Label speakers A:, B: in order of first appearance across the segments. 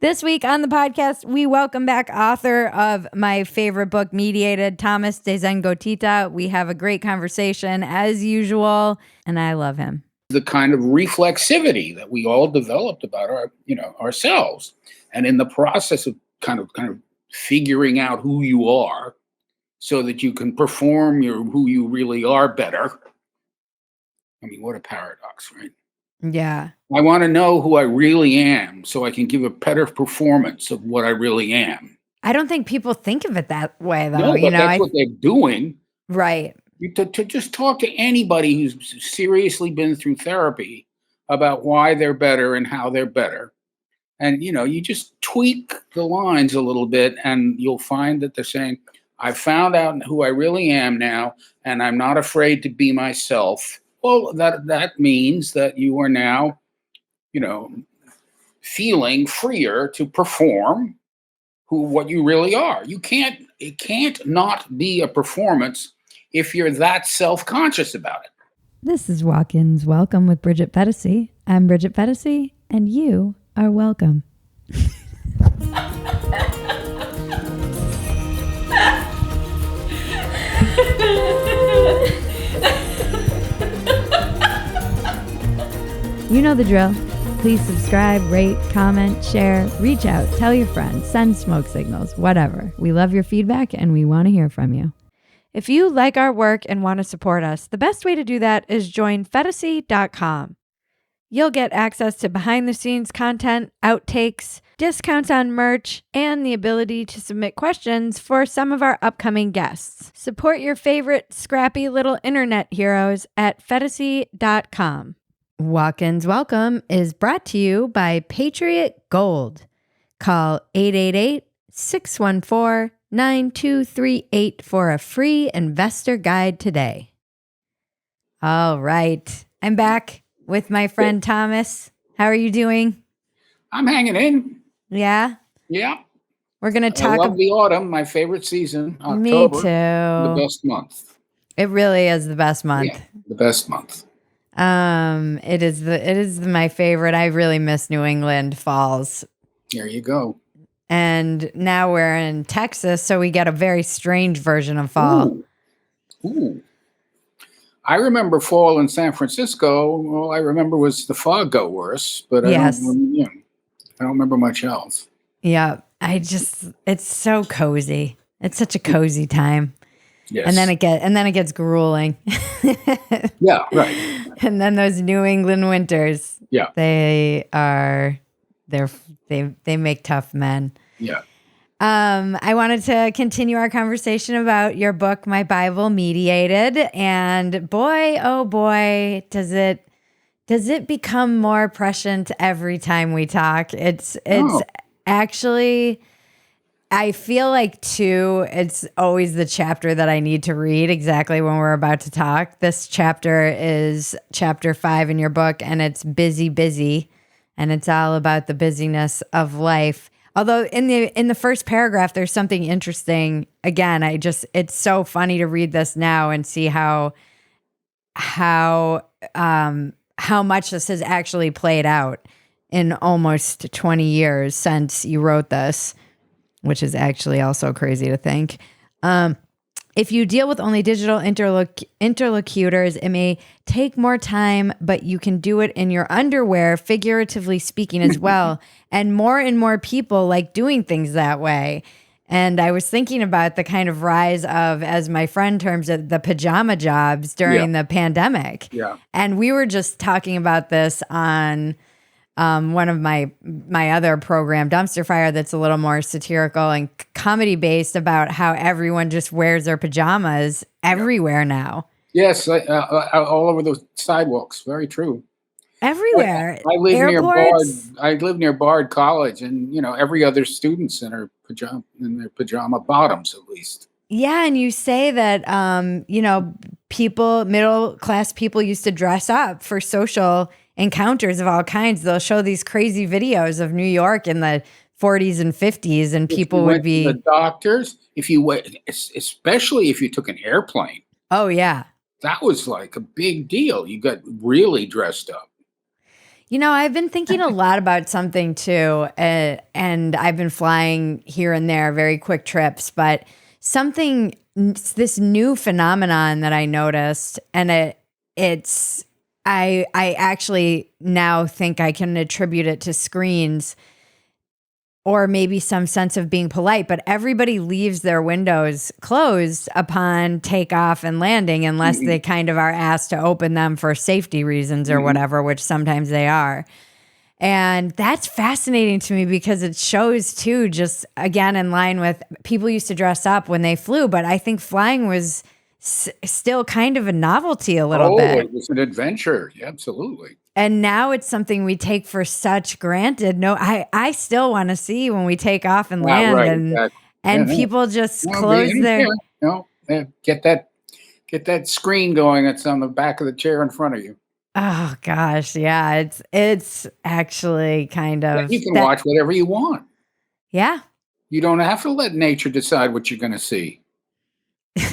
A: This week on the podcast, we welcome back author of my favorite book, Mediated, Thomas de Zengotita. We have a great conversation as usual, and I love him.
B: The kind of reflexivity that we all developed about ourselves, and in the process of kind of figuring out who you are, so that you can perform who you really are better. I mean, what a paradox, right?
A: Yeah.
B: I want to know who I really am so I can give a better performance of what I really am.
A: I don't think people think of it that way, though.
B: No, but that's what they're doing.
A: Right.
B: To just talk to anybody who's seriously been through therapy about why they're better and how they're better. And, you just tweak the lines a little bit and you'll find that they're saying, I found out who I really am now, and I'm not afraid to be myself. Well, that means that you are now, feeling freer to perform what you really are. It can't not be a performance if you're that self-conscious about it.
A: This is Walk-Ins Welcome with Bridget Phetasy. I'm Bridget Phetasy, and you are welcome. You know the drill. Please subscribe, rate, comment, share, reach out, tell your friends, send smoke signals, whatever. We love your feedback and we want to hear from you. If you like our work and want to support us, the best way to do that is join Phetasy.com. You'll get access to behind-the-scenes content, outtakes, discounts on merch, and the ability to submit questions for some of our upcoming guests. Support your favorite scrappy little internet heroes at Phetasy.com. Walk-Ins Welcome is brought to you by Patriot Gold. Call 888-614-9238 for a free investor guide today. All right. I'm back with my friend Thomas. How are you doing?
B: I'm hanging in.
A: Yeah?
B: Yeah.
A: We're going to talk
B: about the autumn, my favorite season. October,
A: me too.
B: The best month.
A: It really is the best month.
B: Yeah, the best month.
A: It is my favorite. I really miss New England falls.
B: There you go.
A: And now we're in Texas, so we get a very strange version of fall.
B: Ooh. I remember fall in San Francisco. All I remember was the fog got worse, but I don't remember much else.
A: Yeah, it's so cozy. It's such a cozy time.
B: Yes.
A: And then it gets grueling.
B: Yeah, right.
A: And then those New England winters.
B: Yeah.
A: They make tough men.
B: Yeah.
A: I wanted to continue our conversation about your book, My Bible Mediated, and boy, oh boy, does it become more prescient every time we talk. It's actually, I feel like too, it's always the chapter that I need to read exactly when we're about to talk. This chapter is chapter 5 in your book, and it's busy, and it's all about the busyness of life. Although in the first paragraph, there's something interesting. Again, it's so funny to read this now and see how much this has actually played out in almost 20 years since you wrote this, which is actually also crazy to think. If you deal with only digital interlocutors, it may take more time, but you can do it in your underwear, figuratively speaking, as well. And more people like doing things that way. And I was thinking about the kind of rise of, as my friend terms it, the pajama jobs during the pandemic.
B: Yeah.
A: And we were just talking about this on one of my other program, Dumpster Fire, that's a little more satirical and comedy based, about how everyone just wears their pajamas everywhere now.
B: Yes, all over the sidewalks. Very true.
A: Everywhere.
B: I live near Bard College, and every other student's in their pajama bottoms, at least.
A: Yeah, and you say that middle class people used to dress up for social encounters of all kinds. They'll show these crazy videos of New York in the 40s and 50s, and people would be
B: the doctors. Especially if you took an airplane.
A: Oh yeah,
B: that was like a big deal. You got really dressed up.
A: I've been thinking a lot about something too, and I've been flying here and there, very quick trips, but this new phenomenon that I noticed, and I actually now think I can attribute it to screens or maybe some sense of being polite, but everybody leaves their windows closed upon takeoff and landing unless they kind of are asked to open them for safety reasons or whatever, which sometimes they are. And that's fascinating to me because it shows too, just again, in line with people used to dress up when they flew, but I think flying was still kind of a novelty a little bit.
B: It was an adventure. Yeah, absolutely.
A: And now it's something we take for such granted. No, I still want to see when we take off and land,
B: Right.
A: and
B: Exactly.
A: and
B: Yeah,
A: people just
B: no,
A: close their.
B: get that screen going. It's on the back of the chair in front of you.
A: Oh gosh, yeah, it's actually kind
B: Yeah,
A: of
B: you can
A: that.
B: watch whatever you want.
A: Yeah,
B: You don't have to let nature decide what you're going to see.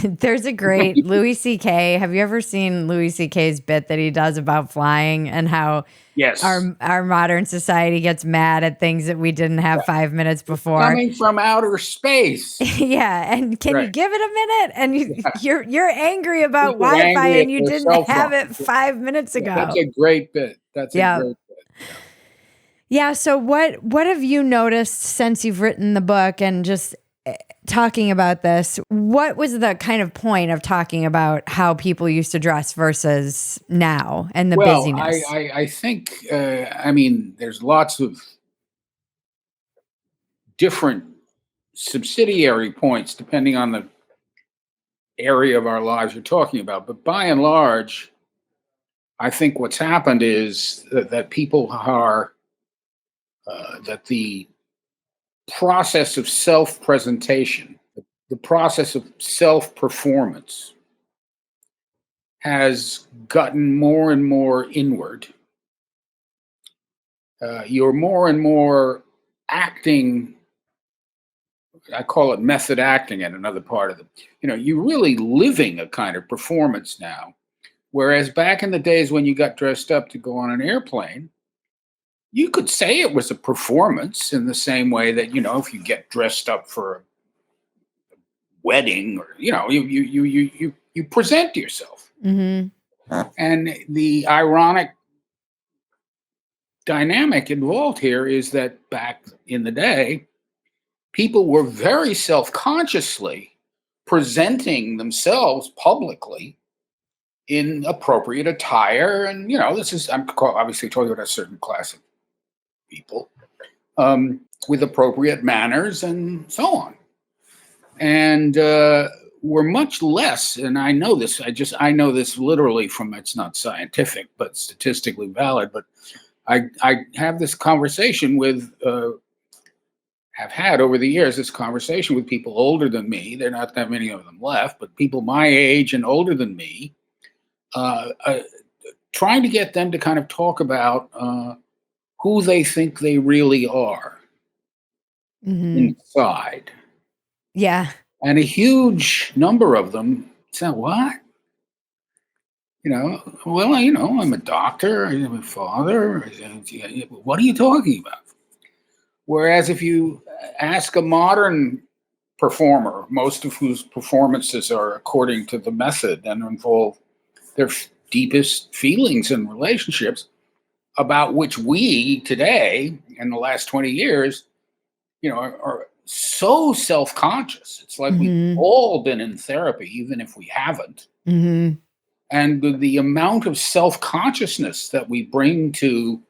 A: there's a great Louis C.K. Have you ever seen Louis C.K.'s bit that he does about flying and how
B: Yes.
A: our modern society gets mad at things that we didn't have 5 minutes before?
B: Coming from outer space.
A: Yeah, and can you give it a minute? And you're angry about
B: People
A: Wi-Fi
B: angry
A: and
B: at
A: you
B: their
A: didn't
B: cell
A: have
B: phone.
A: it 5 minutes ago.
B: That's a great bit.
A: Yeah.
B: Yeah.
A: Yeah, so what have you noticed since you've written the book and just talking about this? What was the kind of point of talking about how people used to dress versus now and the
B: Well,
A: busyness?
B: I think, I mean, there's lots of different subsidiary points depending on the area of our lives you're talking about. But by and large, I think what's happened is that people are, that the process of self presentation, the process of self performance has gotten more and more inward. You're more and more acting. I call it method acting in another part of you're really living a kind of performance now. Whereas back in the days when you got dressed up to go on an airplane, you could say it was a performance in the same way that, if you get dressed up for a wedding or, you present yourself.
A: Mm-hmm.
B: And the ironic dynamic involved here is that back in the day, people were very self-consciously presenting themselves publicly in appropriate attire. And, I'm obviously talking about a certain class of people with appropriate manners and so on. And we're much less, and I know this, I know this literally from, it's not scientific, but statistically valid, but I have this conversation with, have had over the years, this conversation with people older than me. There are not that many of them left, but people my age and older than me, trying to get them to kind of talk about who they think they really are inside.
A: Yeah.
B: And a huge number of them said, what? Well, I'm a doctor, I'm a father. What are you talking about? Whereas if you ask a modern performer, most of whose performances are according to the method and involve their deepest feelings and relationships, about which we today, in the last 20 years, are so self-conscious. It's like we've all been in therapy, even if we haven't.
A: Mm-hmm.
B: And the amount of self-consciousness that we bring to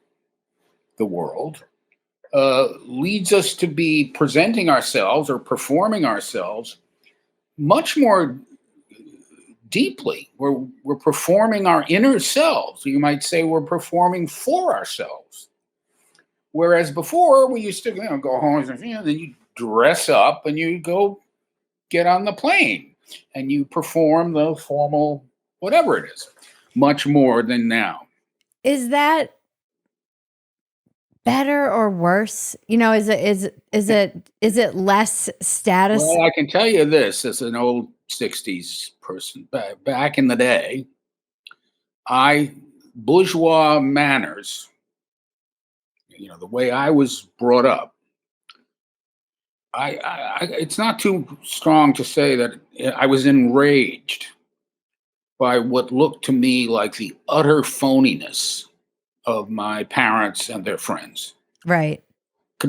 B: the world leads us to be presenting ourselves or performing ourselves much more deeply. We're performing our inner selves. You might say we're performing for ourselves. Whereas before we used to go home and then you dress up and you go get on the plane and you perform the formal whatever it is, much more than now.
A: Is that better or worse? Is it less status?
B: Well, I can tell you this as an old 60s person. Back in the day, bourgeois manners the way I was brought up, it's not too strong to say that I was enraged by what looked to me like the utter phoniness of my parents and their friends.
A: Right.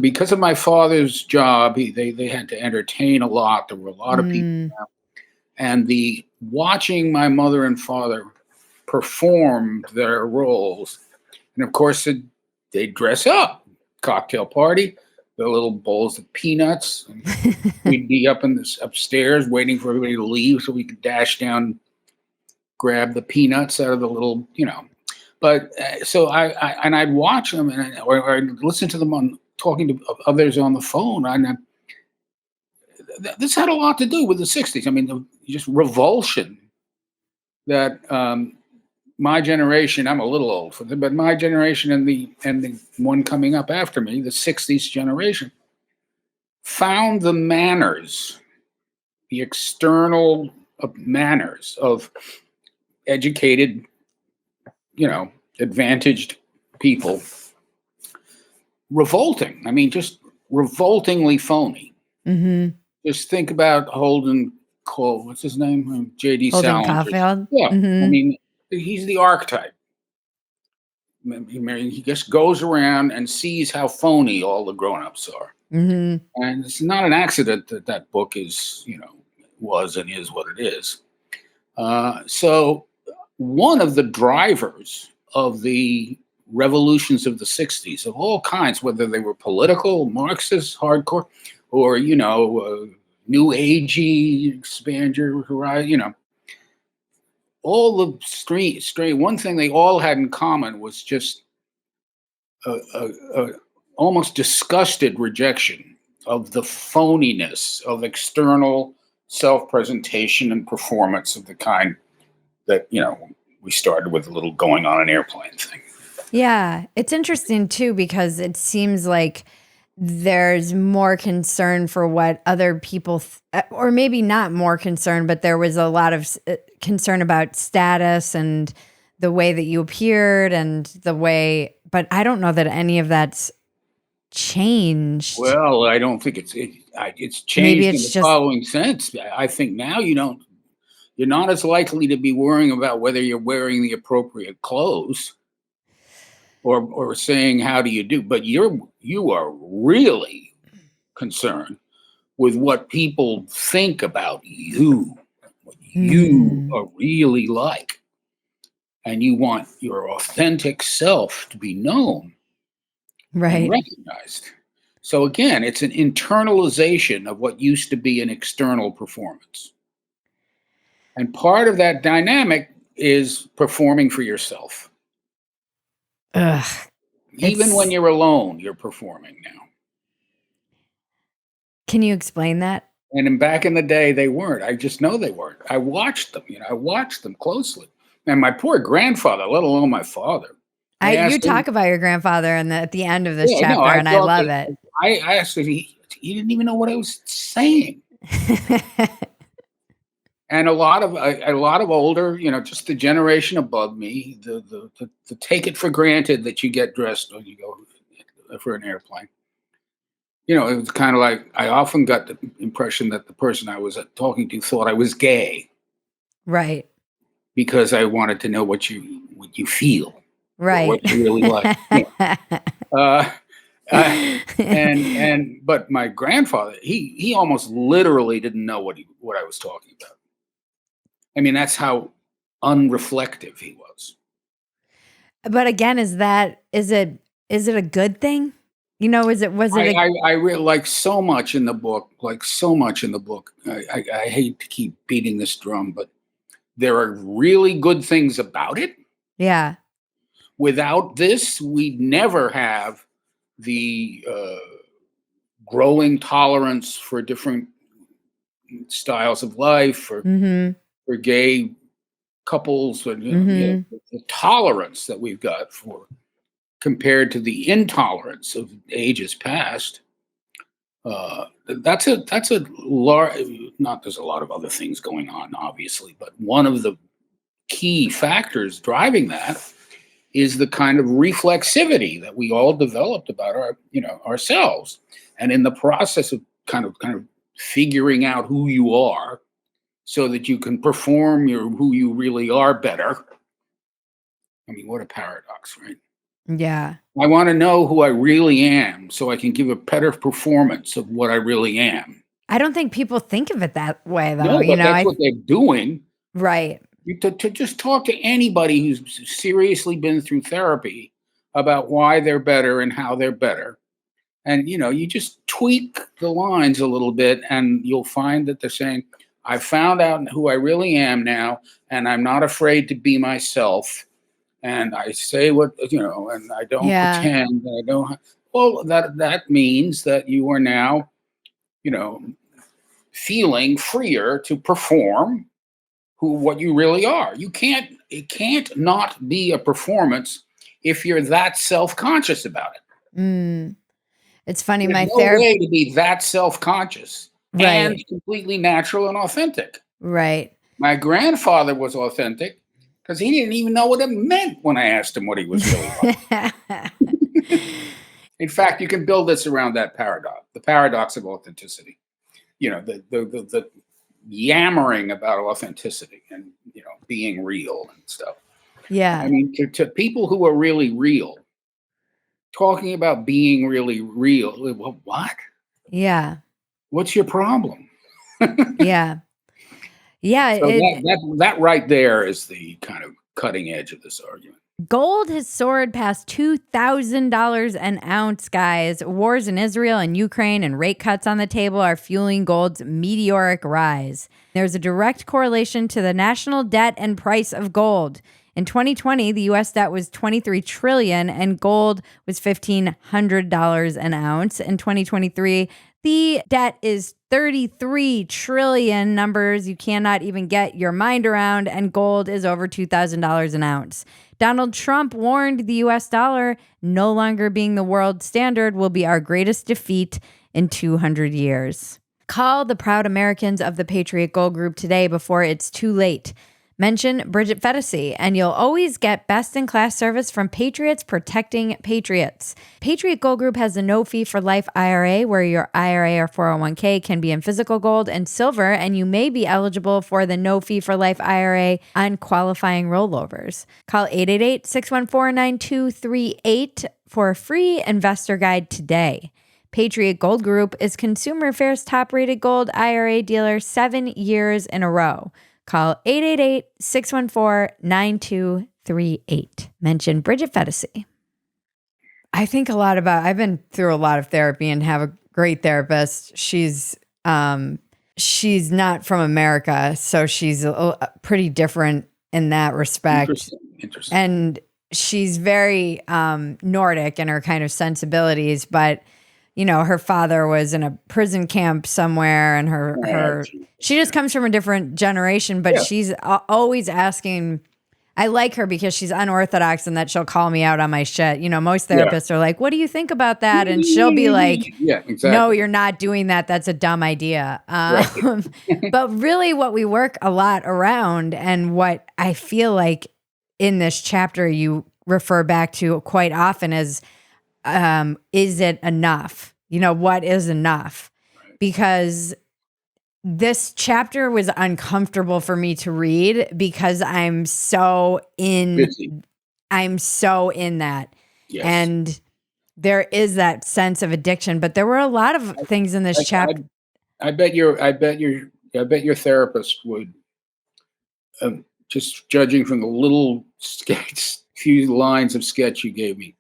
B: Because of my father's job, they had to entertain a lot. There were a lot of people,
A: Mm,
B: and the watching my mother and father perform their roles, and of course they dress up, cocktail party, the little bowls of peanuts. And we'd be up in this upstairs waiting for everybody to leave so we could dash down, grab the peanuts out of the little, But so I'd watch them or I'd listen to them on talking to others on the phone. And this had a lot to do with the '60s. I mean, just revulsion that my generation. I'm a little old for them, but my generation and the one coming up after me, the '60s generation, found the manners, the external manners of educated, advantaged people revolting. I mean, just revoltingly phony.
A: hmm
B: Just think about Holden Cole. What's his name? J.D.
A: Holden
B: Salinger.
A: Caulfield.
B: Yeah, I
A: hmm
B: mean, he's the archetype. He just goes around and sees how phony all the grown-ups are.
A: hmm
B: And it's not an accident that that book is, was and is what it is. So one of the drivers of the revolutions of the '60s of all kinds, whether they were political, Marxist, hardcore, or, new agey, expand your horizon, all the straight. One thing they all had in common was just a almost disgusted rejection of the phoniness of external self-presentation and performance of the kind that, we started with a little going on an airplane thing.
A: Yeah, it's interesting too because it seems like there's more concern for what other people, or maybe not more concern, but there was a lot of concern about status and the way that you appeared and the way. But I don't know that any of that's changed.
B: Well, I don't think it's
A: Maybe
B: changed in
A: it's
B: the
A: just
B: following sense. I think now you're not as likely to be worrying about whether you're wearing the appropriate clothes or saying how do you do, but you are really concerned with what people think about you, what you
A: mm,
B: are really like, and you want your authentic self to be known and
A: right.
B: recognized. So again, it's an internalization of what used to be an external performance. And part of that dynamic is performing for yourself.
A: Ugh,
B: Even when
A: it's.
B: you're alone, you're performing now.
A: Can you explain that?
B: And then back in the day, they weren't. I just know they weren't. I watched them, I watched them closely. And my poor grandfather, let alone my father, I
A: You
B: asked him,
A: talk about your grandfather at the end of this
B: yeah, no,
A: chapter,
B: I
A: and I
B: thought
A: love
B: that
A: it.
B: I asked him, he didn't even know what I was saying. And a lot of older, just the generation above me, the take it for granted that you get dressed when you go for an airplane. It was kind of like I often got the impression that the person I was talking to thought I was gay
A: Right.
B: because I wanted to know what you feel or what
A: Right.
B: you really like. Uh, but my grandfather, he almost literally didn't know what I was talking about. I mean, that's how unreflective he was.
A: But again, is it a good thing? Was it a
B: I really like so much in the book, I hate to keep beating this drum, but there are really good things about it.
A: yeah.
B: Without this, we'd never have the growing tolerance for different styles of life,
A: Mhm.
B: for gay couples, and
A: Mhm.
B: the tolerance that we've got for compared to the intolerance of ages past. That's a large. Not there's a lot of other things going on, obviously, but one of the key factors driving that is the kind of reflexivity that we all developed about ourselves. And in the process of kind of figuring out who you are so that you can perform who you really are better. I mean, what a paradox, right?
A: Yeah.
B: I want to know who I really am so I can give a better performance of what I really am.
A: I don't think people think of it that way, though.
B: No, but that's what they're doing.
A: Right.
B: To just talk to anybody who's seriously been through therapy about why they're better and how they're better. And, you just tweak the lines a little bit and you'll find that they're saying, I found out who I really am now, and I'm not afraid to be myself. And I say what, and I don't pretend. I don't. Well, that means that you are now, feeling freer to perform what you really are. It can't not be a performance if you're that self-conscious about it.
A: It's funny.
B: There's no way to be that self-conscious and completely natural and authentic.
A: Right.
B: My grandfather was authentic because he didn't even know what it meant when I asked him what he was really like. In fact, you can build this around that paradox, the paradox of authenticity. The yammering about authenticity and being real and stuff.
A: Yeah.
B: I mean, to people who are really real, talking about being really real, well, what?
A: Yeah.
B: What's your problem?
A: Yeah. Yeah.
B: So that right there is the kind of cutting edge of this argument.
A: Gold has soared past $2,000 an ounce, guys. Wars in Israel and Ukraine and rate cuts on the table are fueling gold's meteoric rise. There's a direct correlation to the national debt and price of gold. In 2020, the U.S. debt was $23 trillion and gold was $1,500 an ounce. In 2023, the debt is 33 trillion, numbers you cannot even get your mind around, and gold is over $2,000 an ounce. Donald Trump warned the U.S. dollar no longer being the world standard will be our greatest defeat in 200 years. Call the proud Americans of the Patriot Gold Group today before it's too late. Mention Bridget Phetasy, and you'll always get best-in-class service from Patriots protecting Patriots. Patriot Gold Group has a no-fee-for-life IRA where your IRA or 401k can be in physical gold and silver, and you may be eligible for the no-fee-for-life IRA on qualifying rollovers. Call 888-614-9238 for a free investor guide today. Patriot Gold Group is Consumer Affairs top-rated gold IRA dealer 7 years in a row. Call 888-614-9238. Mention Bridget Phetasy. I think a lot about, I've been through a lot of therapy and have a great therapist. She's not from America, so she's pretty different in that respect.
B: Interesting.
A: And she's very Nordic in her kind of sensibilities, but her father was in a prison camp somewhere, and she just comes from a different generation, but she's always asking. I like her because she's unorthodox and that she'll call me out on my shit. Most therapists are like, what do you think about that? And she'll be like,
B: yeah, exactly.
A: No, you're not doing that. That's a dumb idea. But really what we work a lot around, and what I feel like in this chapter you refer back to quite often is it enough? What is enough? Because this chapter was uncomfortable for me to read because I'm so in that. Yes. And there is that sense of addiction, but there were a lot of things in this chapter.
B: I bet your therapist would, just judging from the little few lines of sketch you gave me,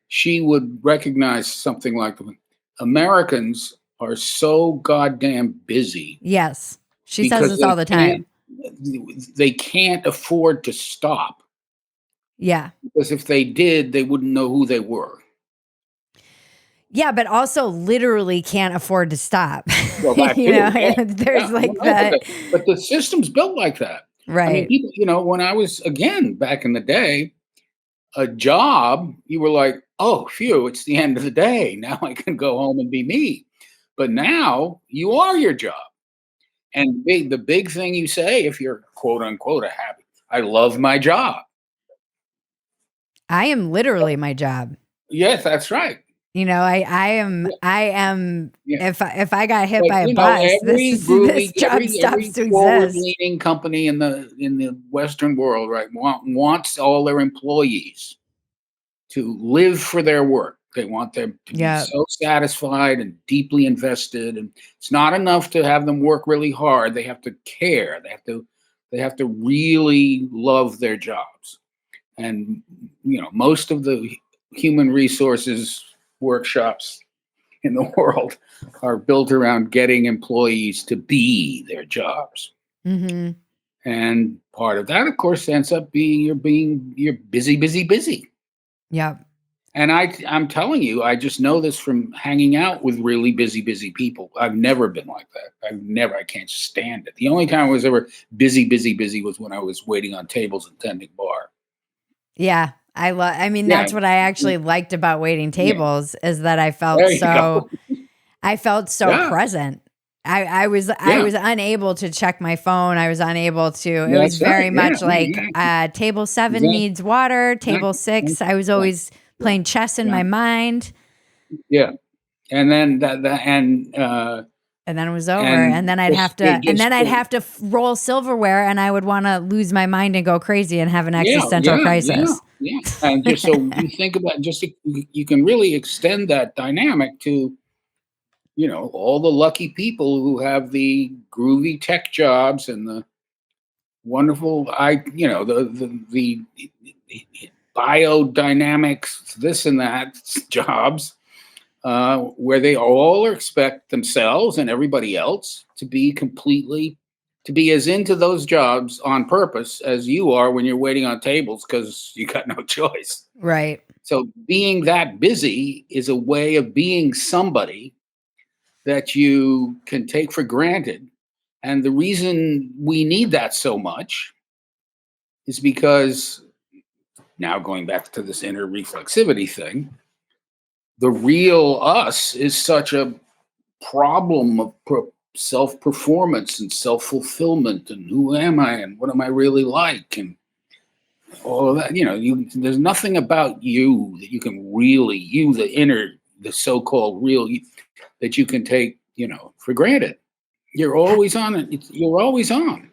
B: she would recognize something like Americans are so goddamn busy.
A: Yes. She says this all the time.
B: They can't afford to stop.
A: Yeah.
B: Because if they did, they wouldn't know who they were.
A: Yeah, but also literally can't afford to stop.
B: Well, that
A: there's that.
B: But the system's built like that.
A: Right.
B: I mean, people, when I was, again, back in the day, a job, you were like, oh, phew, it's the end of the day. Now I can go home and be me. But now you are your job. And the big thing you say, if you're quote unquote a happy, I love my job.
A: I am literally my job.
B: Yes, that's right.
A: You know, I am,
B: Yeah.
A: if I got hit
B: But
A: by a
B: you know,
A: bus,
B: every
A: this
B: groovy,
A: job stops
B: every
A: to exist.
B: forward-leaning company in the Western world, right, wants all their employees to live for their work. They want them to be
A: Yeah.
B: so satisfied and deeply invested. And it's not enough to have them work really hard. They have to care. They have to really love their jobs. And most of the human resources workshops in the world are built around getting employees to be their jobs.
A: Mm-hmm.
B: And part of that, of course, ends up being you're busy, busy, busy.
A: Yep.
B: And I'm telling you, I just know this from hanging out with really busy, busy people. I've never been like that. I can't stand it. The only time I was ever busy, busy, busy was when I was waiting on tables and tending bar.
A: Yeah. I mean,
B: Yeah,
A: that's what I actually liked about waiting
B: yeah.
A: tables, is that
B: There you go.
A: I felt so
B: Yeah,
A: present. I
B: yeah.
A: was unable to check my phone. I was unable to. It was
B: That's right.
A: very
B: Yeah,
A: much like
B: exactly,
A: table 7
B: exactly,
A: needs water. Table
B: exactly.
A: 6, I was
B: Yeah,
A: always playing chess in
B: yeah,
A: my mind,
B: yeah. And then
A: and then it was over. And
B: and
A: then
B: just it
A: I'd have to roll silverware, and I would want to lose my mind and go crazy and have an
B: yeah,
A: existential
B: yeah, yeah,
A: crisis.
B: yeah. And just so you think about, you can really extend that dynamic to all the lucky people who have the groovy tech jobs and the wonderful the biodynamics, this and that jobs, where they all expect themselves and everybody else to be as into those jobs on purpose as you are when you're waiting on tables because you got no choice.
A: Right.
B: So being that busy is a way of being somebody that you can take for granted. And the reason we need that so much is because, now going back to this inner reflexivity thing, the real us is such a problem of self performance and self fulfillment and who am I and what am I really like and all of that. There's nothing about you that you can really, the so called real you, that you can take, for granted. You're always on it. You're always on.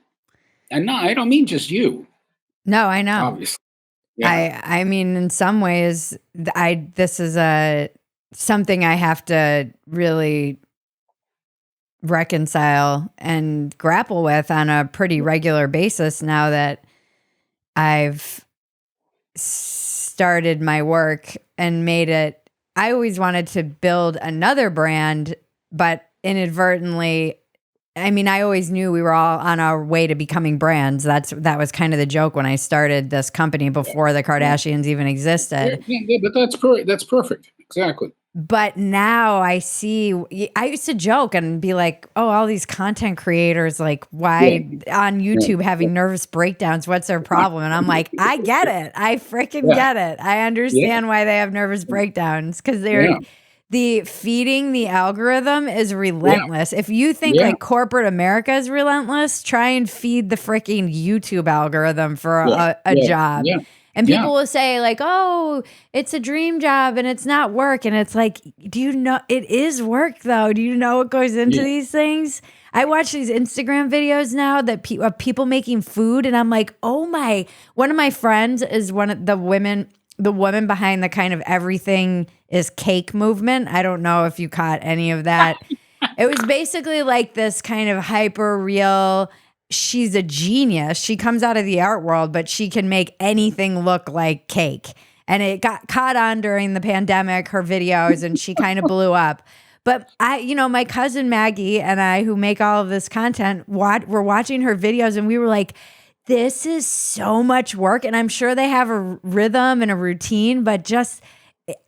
B: And no, I don't mean just you,
A: No, I know.
B: obviously. Yeah.
A: I mean, in some ways, this is a something I have to really reconcile and grapple with on a pretty regular basis now that I've started my work and made it. I always wanted to build another brand, but inadvertently, I mean, I always knew we were all on our way to becoming brands. That was kind of the joke when I started this company before the
B: Yeah.
A: Kardashians even existed.
B: Yeah, but that's perfect. Exactly.
A: But now I see, I used to joke and be like, oh, all these content creators, like,
B: Yeah.
A: why on
B: Yeah.
A: YouTube having nervous breakdowns? What's their problem? And I'm like, I get it. I freaking
B: Yeah.
A: get it. I
B: Yeah.
A: understand why they have nervous breakdowns, because
B: Yeah.
A: the feeding the algorithm is
B: Yeah.
A: relentless. If you think
B: Yeah.
A: like corporate America is relentless, try and feed the freaking YouTube algorithm for
B: Yeah.
A: a
B: Yeah.
A: job.
B: Yeah.
A: And
B: Yeah.
A: people will say like, "Oh, it's a dream job and it's not work." And it's like, do you know it is work though? Do you know what goes into
B: Yeah.
A: these things? I watch these Instagram videos now that of people making food, and I'm like, "Oh my!" One of my friends is one of the woman behind the kind of everything is cake movement. I don't know if you caught any of that. It was basically like this kind of hyper real. She's a genius. She comes out of the art world, but she can make anything look like cake. And it got caught on during the pandemic, her videos, and she kind of blew up. But my cousin Maggie and I, who make all of this content, were watching her videos, and we were like, this is so much work. And I'm sure they have a rhythm and a routine, but just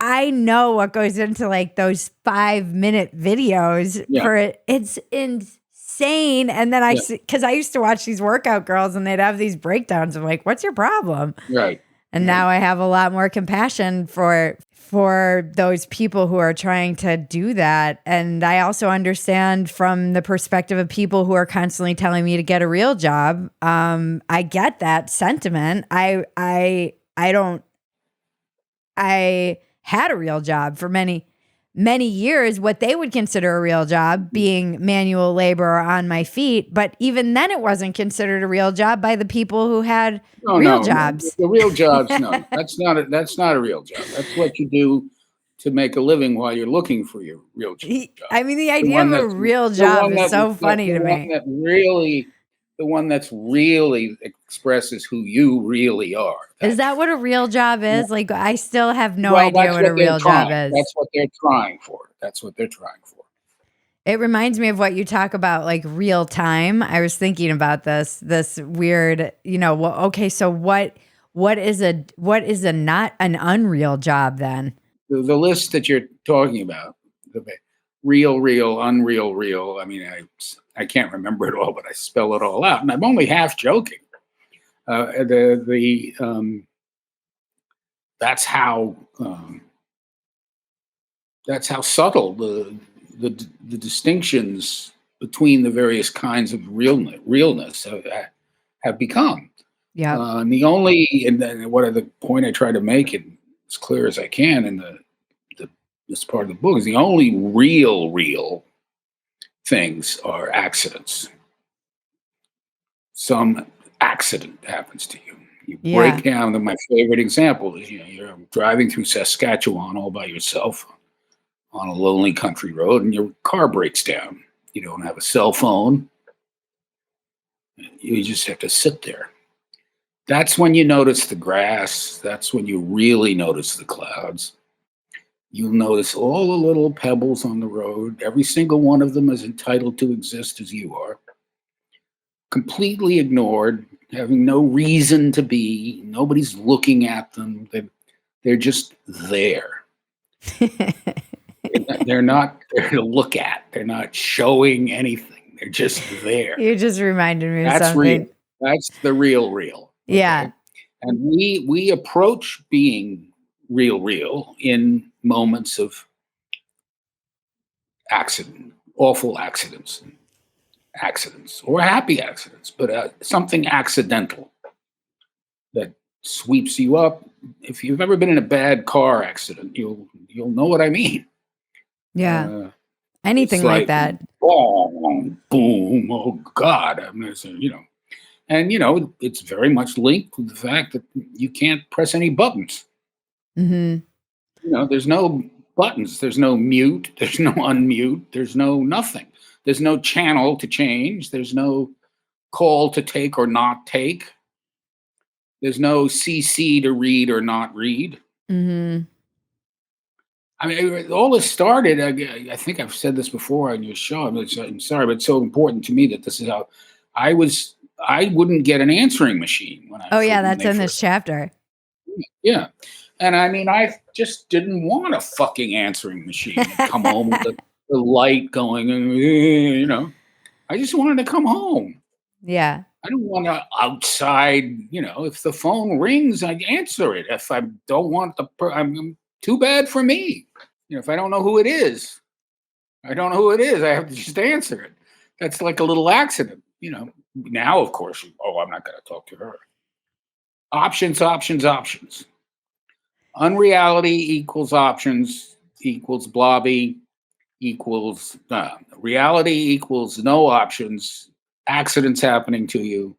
A: I know what goes into like those 5-minute videos
B: Yeah.
A: for it. It's insane. And then
B: Yeah.
A: because I used to watch these workout girls and they'd have these breakdowns. I'm like, what's your problem?
B: Right.
A: And now I have a lot more compassion for those people who are trying to do that. And I also understand from the perspective of people who are constantly telling me to get a real job. I get that sentiment. I don't I had a real job for many years, what they would consider a real job, being manual labor on my feet. But even then, it wasn't considered a real job by the people who had real jobs.
B: The real jobs, no, that's not a real job. That's what you do to make a living while you're looking for your real job.
A: I mean, the idea of a real job is so funny to me.
B: The one that's really expresses who you really are.
A: Is that what a real job is? Like, I still have no idea what a real job is.
B: That's what they're trying for.
A: It reminds me of what you talk about, like real time. I was thinking about this weird, okay, so what is not an unreal job then?
B: The list that you're talking about, the real, unreal, real. I mean, I can't remember it all, but I spell it all out, and I'm only half joking. That's how subtle the distinctions between the various kinds of realness have become.
A: Yeah.
B: And the point I try to make it as clear as I can in this part of the book is the only real things are accidents. Some accident happens to you. You break down. My favorite example is you're driving through Saskatchewan all by yourself on a lonely country road, and your car breaks down. You don't have a cell phone. You just have to sit there. That's when you notice the grass. That's when you really notice the clouds. You'll notice all the little pebbles on the road. Every single one of them is entitled to exist as you are. Completely ignored, having no reason to be. Nobody's looking at them. They're just there. They're not there to look at. They're not showing anything. They're just there.
A: You just reminded me of
B: That's
A: something.
B: Real. That's the real. Okay?
A: Yeah.
B: And we approach being real in moments of awful accidents or happy accidents, but something accidental that sweeps you up. If you've ever been in a bad car accident, you'll know what I mean.
A: Yeah. Anything like that.
B: Boom, boom. Oh God. I mean, and it's very much linked to the fact that you can't press any buttons.
A: Mm-hmm.
B: There's no buttons. There's no mute. There's no unmute. There's no nothing. There's no channel to change. There's no call to take or not take. There's no CC to read or not read.
A: Mm-hmm.
B: I mean, all this started, I think I've said this before on your show. I'm sorry, but it's so important to me that this is how I wouldn't get an answering machine when I.
A: Oh yeah, that's in this chapter.
B: Yeah. And I mean, I just didn't want a fucking answering machine to come home with the light going, I just wanted to come home.
A: Yeah.
B: I don't want to outside, if the phone rings, I answer it. If I don't want I'm too bad for me. If I don't know who it is, I don't know who it is. I have to just answer it. That's like a little accident, Now, of course, I'm not going to talk to her. Options. Unreality equals options equals blobby equals reality equals no options, accidents happening to you,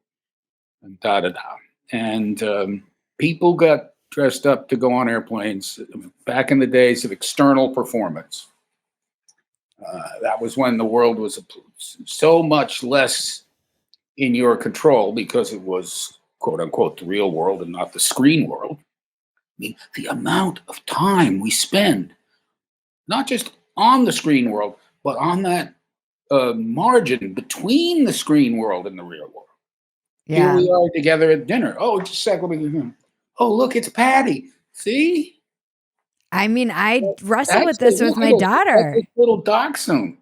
B: and da-da-da. And people got dressed up to go on airplanes back in the days of external performance. That was when the world was so much less in your control because it was, quote unquote, the real world and not the screen world. I mean, the amount of time we spend, not just on the screen world, but on that margin between the screen world and the real world.
A: Yeah.
B: Here we are together at dinner. Oh, just a second. Oh, look, it's Patty. See?
A: I mean, I wrestle with this with my daughter.
B: That's a little dachshund,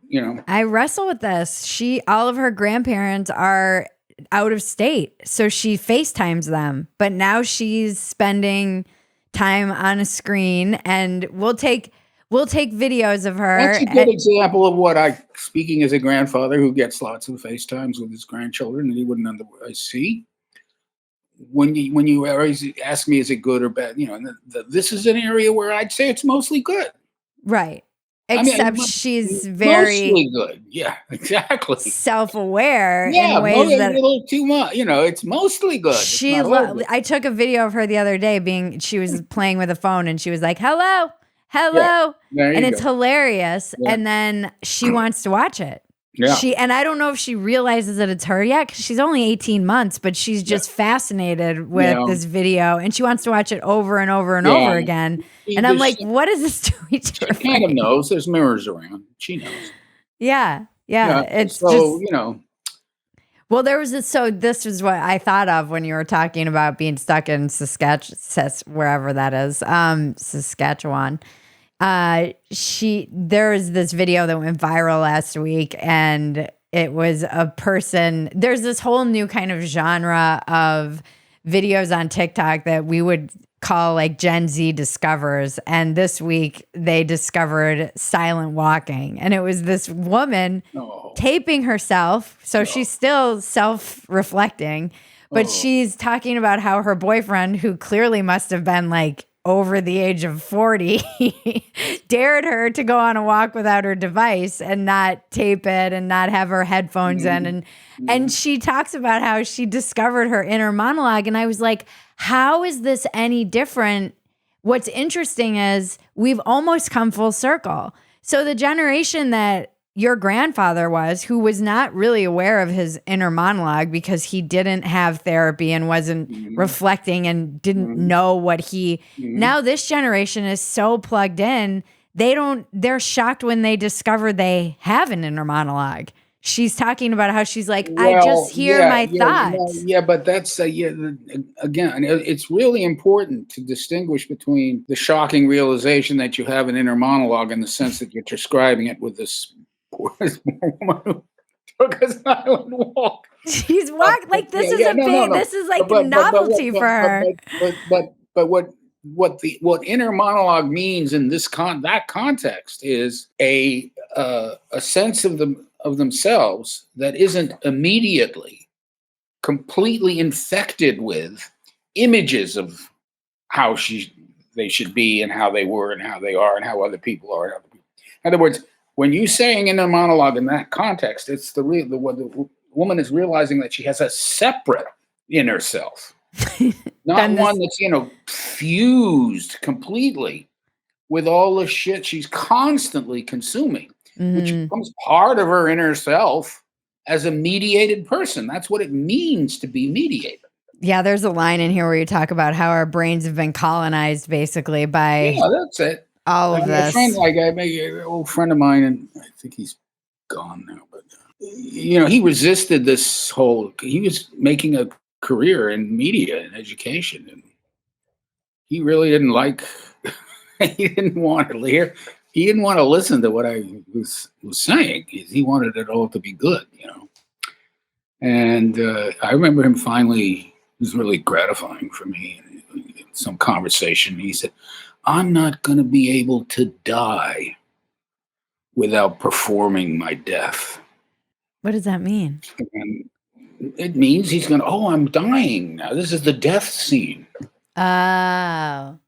A: I wrestle with this. All of her grandparents are out of state, so she FaceTimes them. But now she's spending time on a screen, and we'll take videos of her.
B: That's a good example of speaking as a grandfather who gets lots of FaceTimes with his grandchildren that he wouldn't otherwise see. when you always ask me, is it good or bad? This is an area where I'd say it's mostly good.
A: Right.
B: I mean,
A: Except she's very
B: mostly good. Yeah, exactly.
A: self-aware in
B: Yeah,
A: ways
B: a
A: that
B: little too much. It's mostly good. It's not all good.
A: I took a video of her the other day she was playing with a phone and she was like, hello,
B: Yeah,
A: hello.
B: there
A: And
B: you
A: it's
B: go.
A: hilarious.
B: Yeah.
A: And then she wants to watch it.
B: Yeah.
A: And I don't know if she realizes that it's her yet because she's only 18 months, but she's just fascinated with this video and she wants to watch it over and over and over again. And I'm like, what is this doing to her
B: She kind of
A: brain?
B: knows. There's mirrors around. She knows.
A: Yeah. It's
B: so,
A: just, well, there was this. So this was what I thought of when you were talking about being stuck in wherever that is, Saskatchewan. There was this video that went viral last week, and it was a person. There's this whole new kind of genre of videos on TikTok that we would call like Gen Z discovers. And this week they discovered silent walking, and it was this woman taping herself. So she's still self-reflecting, but she's talking about how her boyfriend, who clearly must have been like over the age of 40, dared her to go on a walk without her device and not tape it and not have her headphones in. And she talks about how she discovered her inner monologue. And I was like, how is this any different? What's interesting is we've almost come full circle. So the generation that your grandfather was, who was not really aware of his inner monologue because he didn't have therapy and wasn't reflecting and didn't know what now this generation is so plugged in, they're shocked when they discover they have an inner monologue. She's talking about how she's like, I just hear my thoughts.
B: But that's again, it's really important to distinguish between the shocking realization that you have an inner monologue in the sense that you're describing it with this woman who took a silent walk.
A: She's walked like this is this is like novelty for her.
B: But what inner monologue means in that context is a sense of themselves that isn't immediately completely infected with images of how they should be and how they were and how they are and how other people are. In other words, when you're saying inner monologue in that context, it's what the woman is realizing that she has a separate inner self, not one that's fused completely with all the shit she's constantly consuming, which becomes part of her inner self as a mediated person. That's what it means to be mediated.
A: Yeah, there's a line in here where you talk about how our brains have been colonized basically by
B: that's it.
A: All of this.
B: An old friend of mine, and I think he's gone now, but he resisted this whole. He was making a career in media and education, and he really didn't like. He didn't want to hear. He didn't want to listen to what I was saying. He wanted it all to be good, And I remember him finally. It was really gratifying for me. In some conversation, he said, I'm not going to be able to die without performing my death.
A: What does that mean?
B: And it means he's going, I'm dying now. This is the death scene.
A: Oh.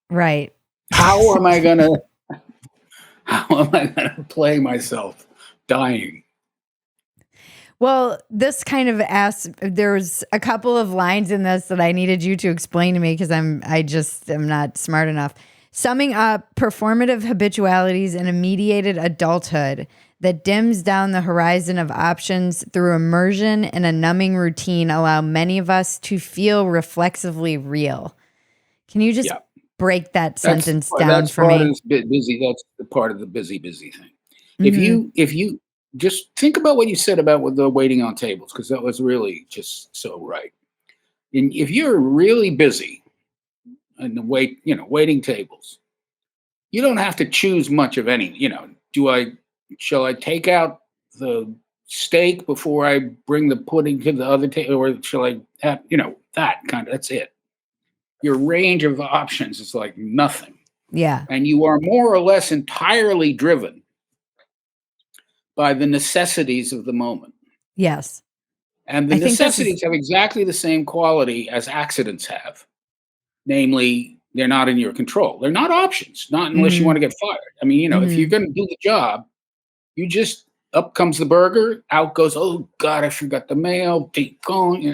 A: Right.
B: How am I going to play myself dying?
A: Well, this kind of there's a couple of lines in this that I needed you to explain to me because I just am not smart enough. Summing up performative habitualities in a mediated adulthood that dims down the horizon of options through immersion in a numbing routine allow many of us to feel reflexively real. Can you just break that sentence down for me?
B: That's the part of the busy thing. If you just think about what you said about with the waiting on tables, because that was really just so right. And if you're really busy and waiting tables, you don't have to choose much of any. Shall I take out the steak before I bring the pudding to the other table, or shall I have that's it. Your range of options is like nothing.
A: Yeah.
B: And you are more or less entirely driven by the necessities of the moment.
A: Yes.
B: And the
A: I think this is
B: necessities have exactly the same quality as accidents have. Namely, they're not in your control. They're not options, not unless you want
A: mhm,
B: to get fired. I mean, if you're
A: mhm.
B: going to do the job, you just up comes the burger, out goes, oh God, I forgot the mail, keep going,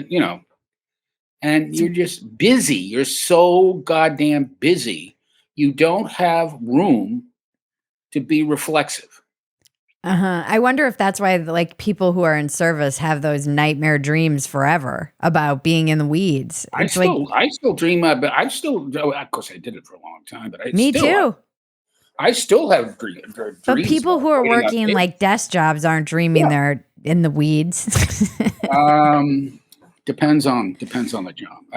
B: and
A: So
B: you're just busy. You're so goddamn busy. You don't have room to be reflexive.
A: uh-huh. I wonder if that's why like people who are in service have those nightmare dreams forever about being in the weeds.
B: I
A: It's like
B: still, I still dream about. I still, of course, I did it for a long time, but
A: me too.
B: I still have
A: But
B: dreams
A: people
B: about
A: who are
B: writing out
A: working
B: papers.
A: like desk jobs aren't dreaming
B: Yeah.
A: they're in the weeds.
B: Depends on the job.
A: Yeah.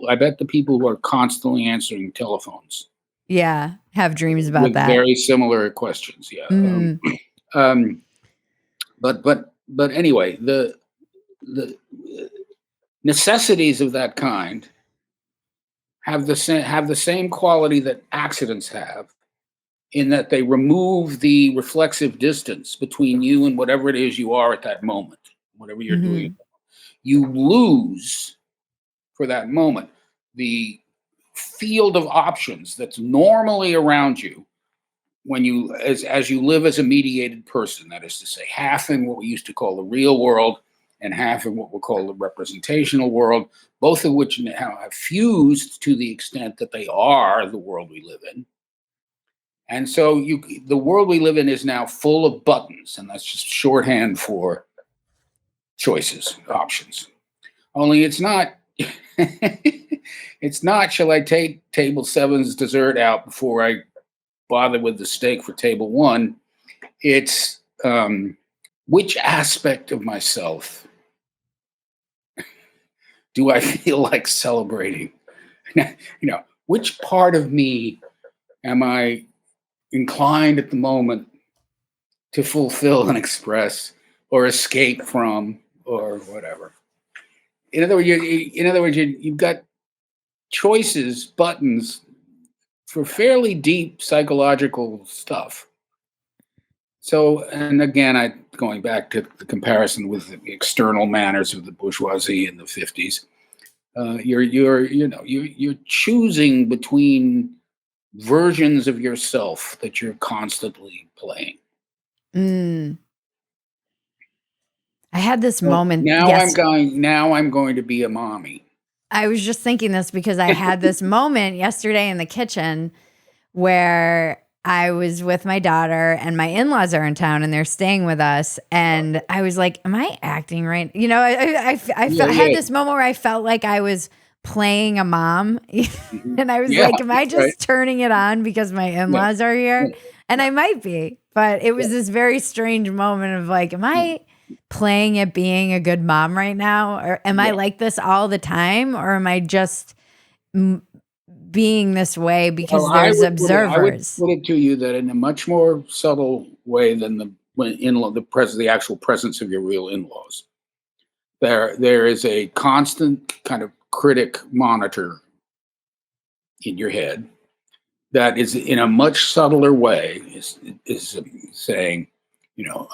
B: I bet the people who are constantly answering telephones
A: Yeah. Have dreams about
B: with
A: that.
B: very similar questions. Yeah.
A: Mm.
B: Um, but anyway, the necessities of that kind have the same quality that accidents have, in that they remove the reflexive distance between you and whatever it is you are at that moment, whatever you're doing.
A: Mhm.
B: You lose for that moment the field of options that's normally around you when you as you live as a mediated person, that is to say, half in what we used to call the real world and half in what we call the representational world, both of which now have fused to the extent that they are the world we live in. And so the world we live in is now full of buttons, and that's just shorthand for choices, options. Only it's not. It's not. Shall I take table seven's dessert out before I bother with the steak for table one? It's which aspect of myself do I feel like celebrating? Which part of me am I inclined at the moment to fulfill and express or escape from or whatever. In other words, you've got choices, buttons for fairly deep psychological stuff. So, and again, going back to the comparison with the external manners of the bourgeoisie in the 50s. You're choosing between versions of yourself that you're constantly playing.
A: Mm. I had this
B: So
A: moment.
B: now I'm
A: Yes.
B: going. Now I'm going to be a mommy.
A: I was just thinking this because I had this moment yesterday in the kitchen where I was with my daughter and my in-laws are in town and they're staying with us. And I was like, am I acting right?
B: Yeah,
A: I had
B: yeah.
A: this moment where I felt like I was playing a mom.
B: Mhm.
A: And I was
B: Yeah,
A: like, am I
B: that's right.
A: just turning it on because my
B: Yeah,
A: in-laws are here?
B: yeah,
A: And I might be, but it
B: yeah,
A: was this very strange moment of like, am
B: yeah,
A: I playing at being a good mom right now? Or am I
B: yeah.
A: like this all the time? Or am I just m- being this way
B: Well,
A: because there's
B: I would
A: observers?
B: put it to you that in a much more subtle way than the actual presence of your real in-laws, there is a constant kind of critic monitor in your head that is in a much subtler way is saying, you know,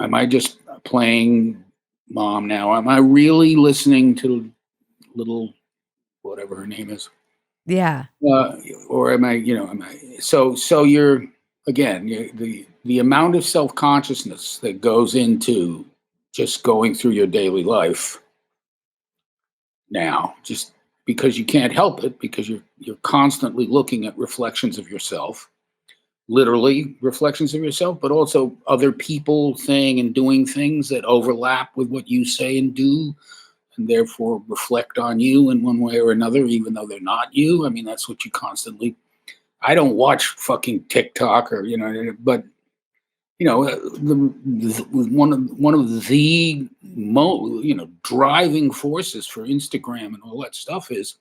B: am I just playing mom now? Am I really listening to little whatever her name is?
A: Yeah.
B: Uh, or am I? So you're again the amount of self consciousness that goes into just going through your daily life now, just because you can't help it, because you're constantly looking at reflections of yourself, literally reflections of yourself, but also other people saying and doing things that overlap with what you say and do, and therefore reflect on you in one way or another, even though they're not you. I mean, that's what you constantly. I don't watch fucking TikTok or but one of the driving forces for Instagram and all that stuff is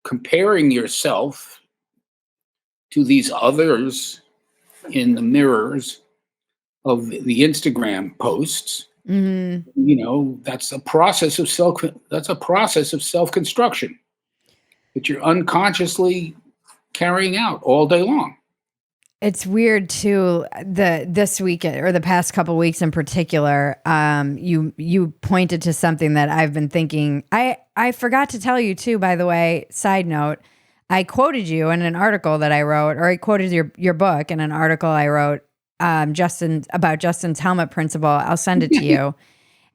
B: comparing yourself to these others in the mirrors of the Instagram posts.
A: Mhm.
B: That's a process of self construction that you're unconsciously carrying out all day long.
A: It's weird too. This week or the past couple weeks in particular, you pointed to something that I've been thinking. I forgot to tell you too. By the way, side note, I quoted you in an article that I wrote, or I quoted your book in an article I wrote, Justin's helmet principle. I'll send it to you.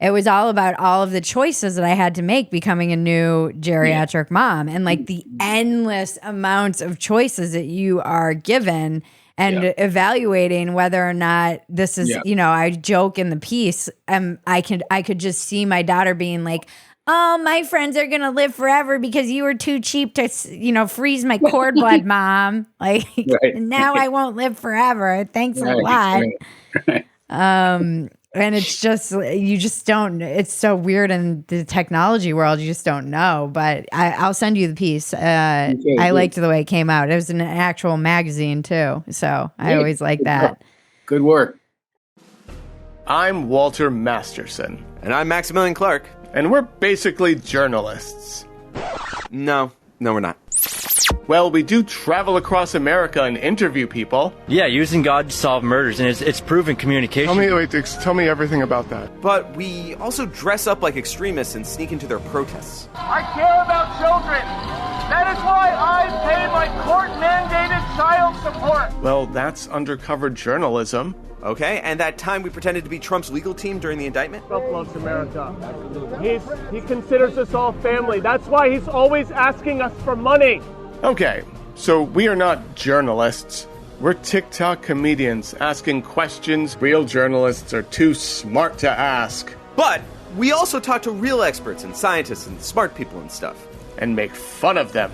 A: It was all about all of the choices that I had to make becoming a new geriatric mom, and like the endless amounts of choices that you are given, and evaluating whether or not this is, I joke in the piece, I could just see my daughter being like, oh, my friends are going to live forever because you were too cheap to, freeze my cord blood, mom. Like, now I won't live forever. Thanks a lot. And it's just, you just don't, it's so weird in the technology world. You just don't know, but I'll send you the piece. I liked the way it came out. It was in an actual magazine too. So I always like that.
B: Good work.
C: I'm Walter Masterson.
D: And I'm Maximilian Clark.
C: And we're basically journalists.
D: No, we're not.
C: Well, we do travel across America and interview people.
E: Yeah, using God to solve murders, and it's proven communication.
C: Tell me everything about that.
D: But we also dress up like extremists and sneak into their protests.
F: I care about children. That is why I pay my court-mandated child support.
C: Well, that's undercover journalism.
D: Okay, and that time we pretended to be Trump's legal team during the indictment?
F: Trump loves America. He considers us all family. That's why he's always asking us for money.
C: Okay, so we are not journalists. We're TikTok comedians asking questions real journalists are too smart to ask.
D: But we also talk to real experts and scientists and smart people and stuff.
C: And make fun of them.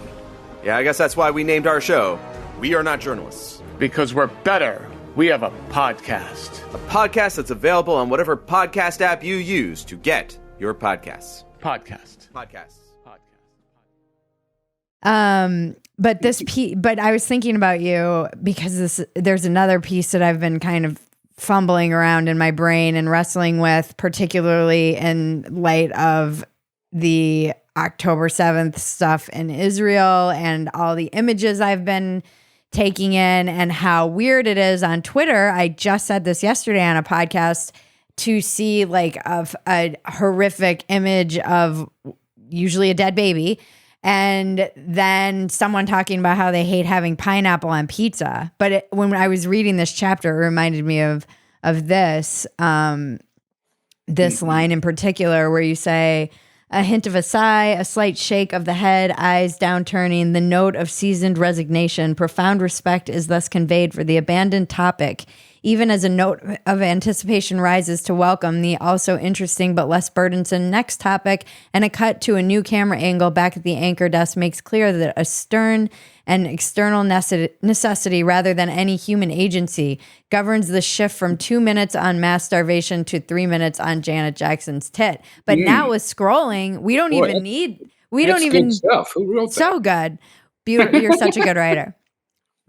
D: Yeah, I guess that's why we named our show We Are Not Journalists.
C: Because we're better. We have a podcast.
D: A podcast that's available on whatever podcast app you use to get your podcasts.
C: Podcasts.
A: But I was thinking about you because there's another piece that I've been kind of fumbling around in my brain and wrestling with, particularly in light of the October 7th stuff in Israel and all the images I've been taking in, and how weird it is on Twitter. I just said this yesterday on a podcast, to see like a horrific image of usually a dead baby, and then someone talking about how they hate having pineapple on pizza. But when I was reading this chapter, it reminded me of this this line in particular, where you say, a hint of a sigh, a slight shake of the head, eyes downturning, the note of seasoned resignation. Profound respect is thus conveyed for the abandoned topic, even as a note of anticipation rises to welcome the also interesting but less burdensome next topic, and a cut to a new camera angle back at the anchor desk makes clear that a stern and external necessity rather than any human agency governs the shift from 2 minutes on mass starvation to 3 minutes on Janet Jackson's tit. But now with scrolling, we don't even need, we don't even,
B: good stuff. Who wrote that?
A: So good. You're such a good writer.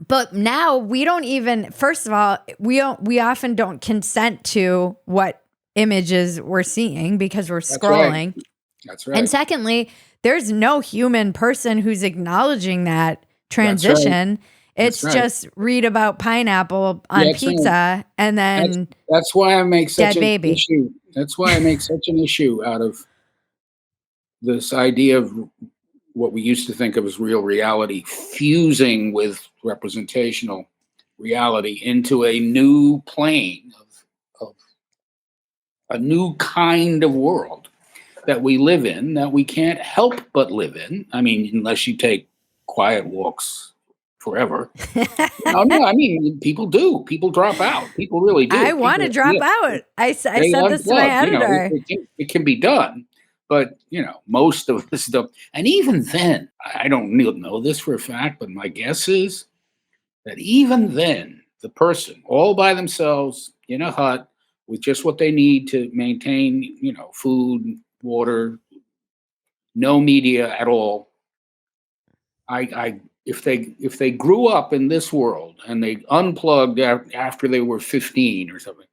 A: But now we don't even, first of all, we often don't consent to what images we're seeing because we're scrolling.
B: That's right.
A: And secondly, there's no human person who's acknowledging that transition. It's just read about pineapple on pizza and then
B: that's why I make such an
A: baby.
B: issue. That's why I make such an issue out of this idea of what we used to think of as real reality fusing with representational reality into a new plane of a new kind of world that we live in, that we can't help but live in. I mean, unless you take quiet walks forever. No, I mean, people do. People drop out. People really do.
A: I want to drop out. I said this to my editor.
B: It can be done. But, most of this stuff, and even then, I don't know this for a fact, but my guess is that even then, the person all by themselves in a hut with just what they need to maintain, food, water, no media at all. If they grew up in this world and they unplugged after they were 15 or something,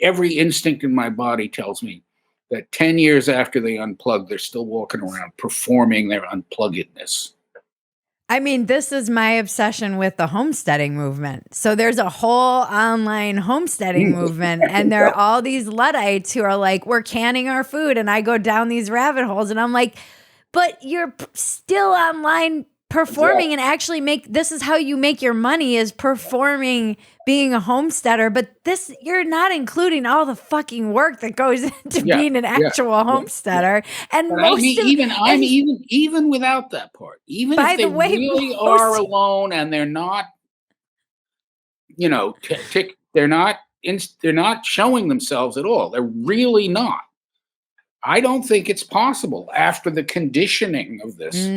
B: every instinct in my body tells me that 10 years after they unplug, they're still walking around performing their unpluggedness.
A: I mean, this is my obsession with the homesteading movement. So there's a whole online homesteading movement, and there are all these Luddites who are like, we're canning our food. And I go down these rabbit holes and I'm like, but you're still online performing and actually this is how you make your money, is performing, being a homesteader. But this, you're not including all the fucking work that goes into being an actual homesteader. And
B: But
A: most
B: even without that part, even
A: by
B: if they
A: the way,
B: really are alone and they're not, they're not showing themselves at all. They're really not. I don't think it's possible after the conditioning of this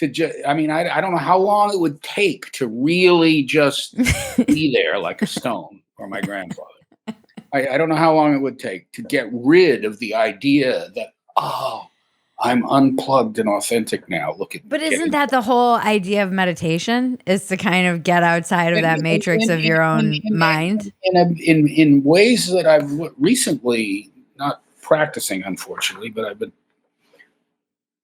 B: I don't know how long it would take to really just be there like a stone for my grandfather. I don't know how long it would take to get rid of the idea that, I'm unplugged and authentic now.
A: But isn't that the whole idea of meditation, is to kind of get outside of that matrix of your own mind?
B: In ways that I've recently, not practicing, unfortunately, but I've been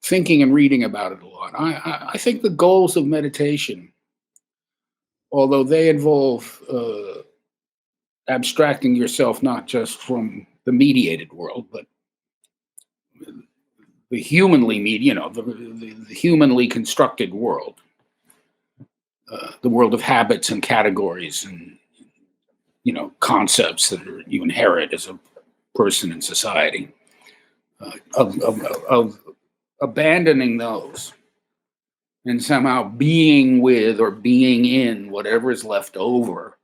B: thinking and reading about it a lot. I think the goals of meditation, although they involve abstracting yourself not just from the mediated world, but the humanly the humanly constructed world, the world of habits and categories and concepts that you inherit as a person in society, of abandoning those and somehow being with or being in whatever is left over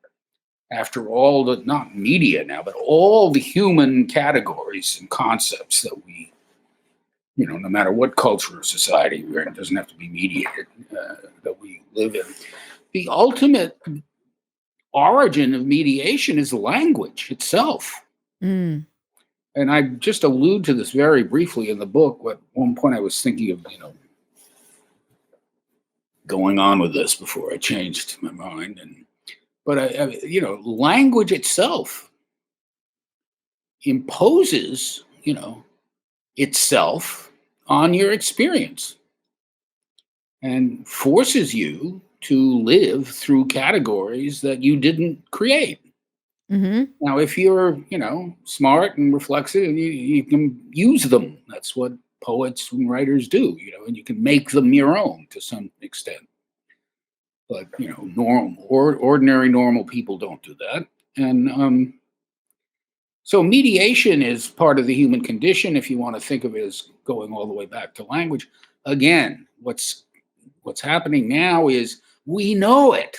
B: after all the, not media now, but all the human categories and concepts that we, no matter what culture or society we're in, it doesn't have to be mediated, that we live in. The ultimate origin of mediation is language itself. And I just allude to this very briefly in the book. At one point I was thinking of, going on with this before I changed my mind. But language itself imposes, itself on your experience and forces you to live through categories that you didn't create. Now, if you're, smart and reflexive, you can use them. That's what poets and writers do, and you can make them your own to some extent. But, ordinary, normal people don't do that. And so mediation is part of the human condition, if you want to think of it as going all the way back to language. Again, what's happening now is we know it.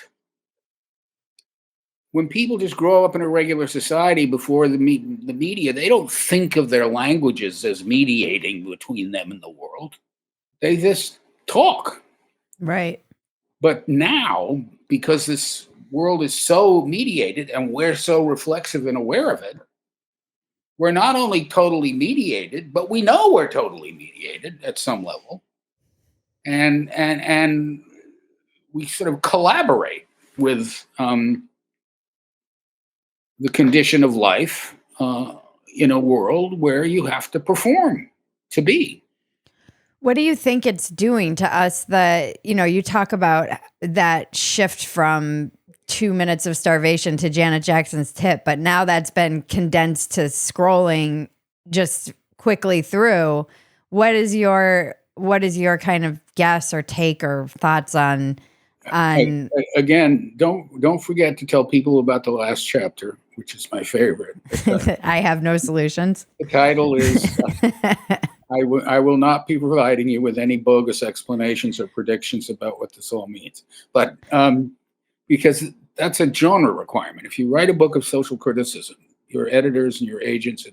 B: When people just grow up in a regular society before the media, they don't think of their languages as mediating between them and the world. They just talk.
A: Right.
B: But now, because this world is so mediated and we're so reflexive and aware of it, we're not only totally mediated, but we know we're totally mediated at some level. And we sort of collaborate with the condition of life in a world where you have to perform to be.
A: What do you think it's doing to us that, you talk about that shift from 2 minutes of starvation to Janet Jackson's tip, but now that's been condensed to scrolling just quickly through. What is your kind of guess or take or thoughts on
B: again, don't forget to tell people about the last chapter, which is my favorite.
A: I have no solutions.
B: The title is I will not be providing you with any bogus explanations or predictions about what this all means. But because that's a genre requirement. If you write a book of social criticism, your editors and your agents,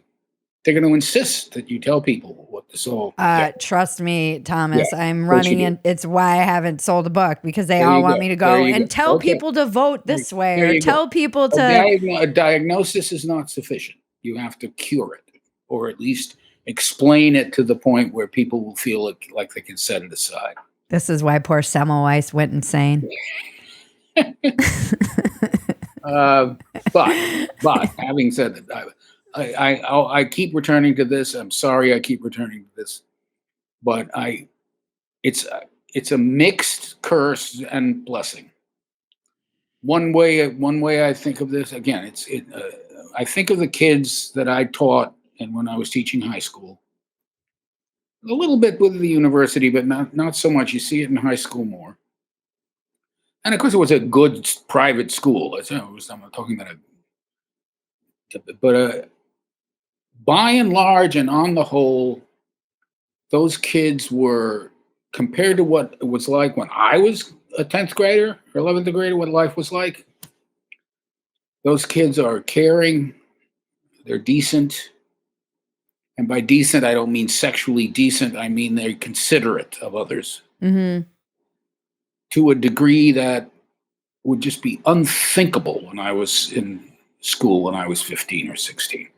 B: they're going to insist that you tell people what this all.
A: Trust me, Thomas. Yeah, I'm running in. It's why I haven't sold a book, because they all want me to go and tell people to vote this way, or tell people to.
B: A diagnosis is not sufficient. You have to cure it, or at least explain it to the point where people will feel like they can set it aside.
A: This is why poor Semmelweis went insane.
B: But having said that, I keep returning to this. I'm sorry I keep returning to this, but it's a mixed curse and blessing. One way I think of this, again, I think of the kids that I taught and when I was teaching high school. A little bit with the university, but not so much. You see it in high school more. And of course, it was a good private school. I'm talking about but by and large and on the whole, those kids were, compared to what it was like when I was a 10th grader or 11th grader, what life was like, those kids are caring, they're decent. And by decent, I don't mean sexually decent. I mean they're considerate of others to a degree that would just be unthinkable when I was in school when I was 15 or 16.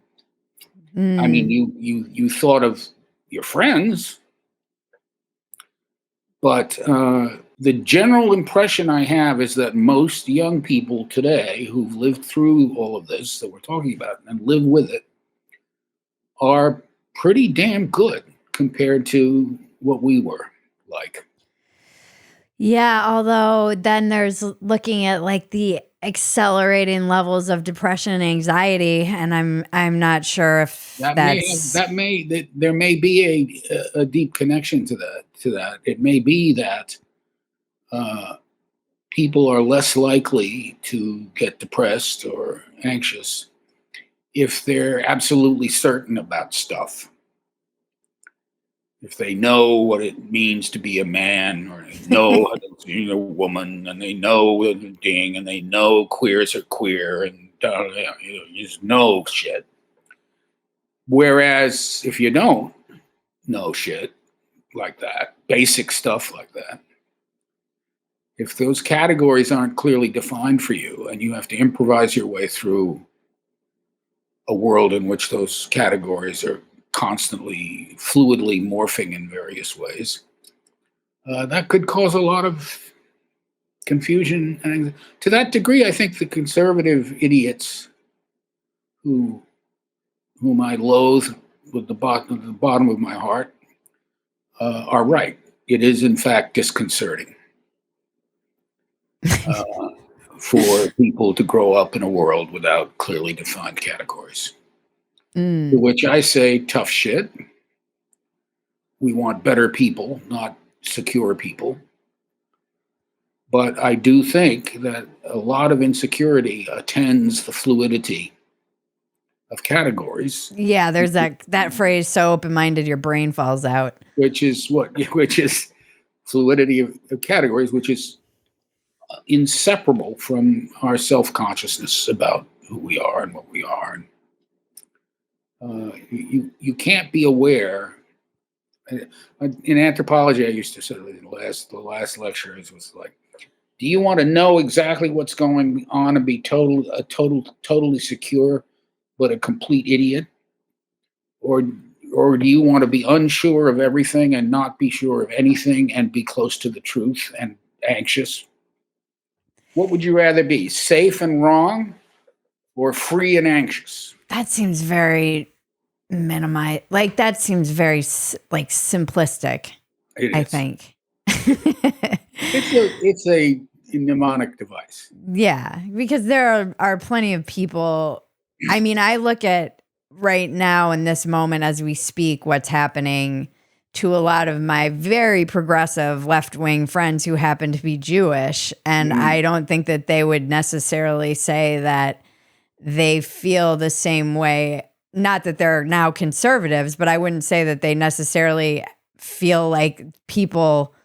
B: I mean, you thought of your friends, but the general impression I have is that most young people today who've lived through all of this that we're talking about and live with it are pretty damn good compared to what we were like.
A: Yeah, although then there's looking at like the accelerating levels of depression and anxiety, and I'm not sure if
B: there may be a deep connection to that. It may be that people are less likely to get depressed or anxious if they're absolutely certain about stuff. If they know what it means to be a man, or they know how to be a woman, and they know the thing, and they know queers are queer, and you just know shit. Whereas if you don't know shit like that, basic stuff like that, if those categories aren't clearly defined for you, and you have to improvise your way through a world in which those categories are constantly fluidly morphing in various ways, that could cause a lot of confusion. And to that degree, I think the conservative idiots whom I loathe with the bottom of my heart are right. It is, in fact, disconcerting for people to grow up in a world without clearly defined categories. To which I say, tough shit. We want better people, not secure people. But I do think that a lot of insecurity attends the fluidity of categories.
A: Yeah, there's that phrase, so open-minded your brain falls out.
B: Which is fluidity of categories, which is inseparable from our self-consciousness about who we are and what we are. You can't be aware. In anthropology, I used to say the last lecture was like, do you want to know exactly what's going on and be totally secure, but a complete idiot? Or do you want to be unsure of everything and not be sure of anything and be close to the truth and anxious? What would you rather be, safe and wrong or free and anxious?
A: That seems very minimized. Like that seems very like simplistic. I think.
B: It's a mnemonic device.
A: Yeah, because there are plenty of people. I mean, I look at right now in this moment as we speak, what's happening to a lot of my very progressive left-wing friends who happen to be Jewish. And I don't think that they would necessarily say that they feel the same way. Not that they're now conservatives, but I wouldn't say that they necessarily feel like people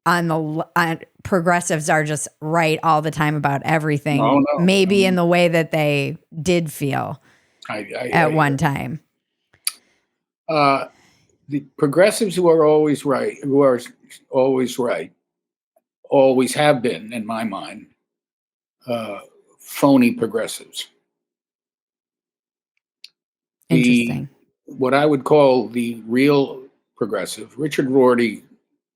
A: on progressives are just right all the time about everything.
B: No,
A: maybe in the way that they did feel at one time.
B: The progressives who are always right, always have been, in my mind, phony progressives.
A: Interesting.
B: What I would call the real progressive, Richard Rorty,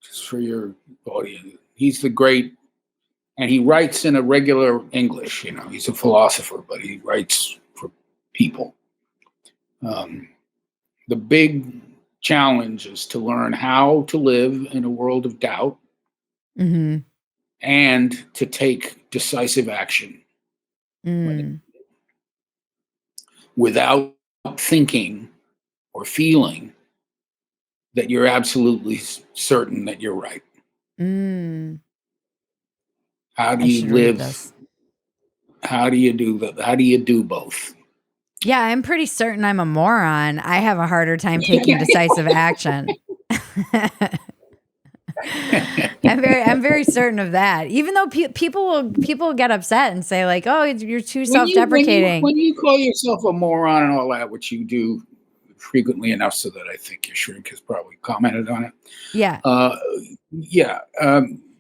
B: just for your audience, he's the great, and he writes in a regular English. He's a philosopher, but he writes for people. The big challenge is to learn how to live in a world of doubt
A: Mm-hmm.
B: and to take decisive action without thinking or feeling that you're absolutely certain that you're right. How do
A: I
B: you
A: should read
B: live?
A: this.
B: How do you do that? How do you do both?
A: Yeah, I'm pretty certain I'm a moron. I have a harder time taking decisive action. I'm very certain of that. Even though people will get upset and say like, "Oh, you're too self-deprecating."
B: When you call yourself a moron and all that, which you do frequently enough, so that I think your shrink has probably commented on it.
A: Yeah.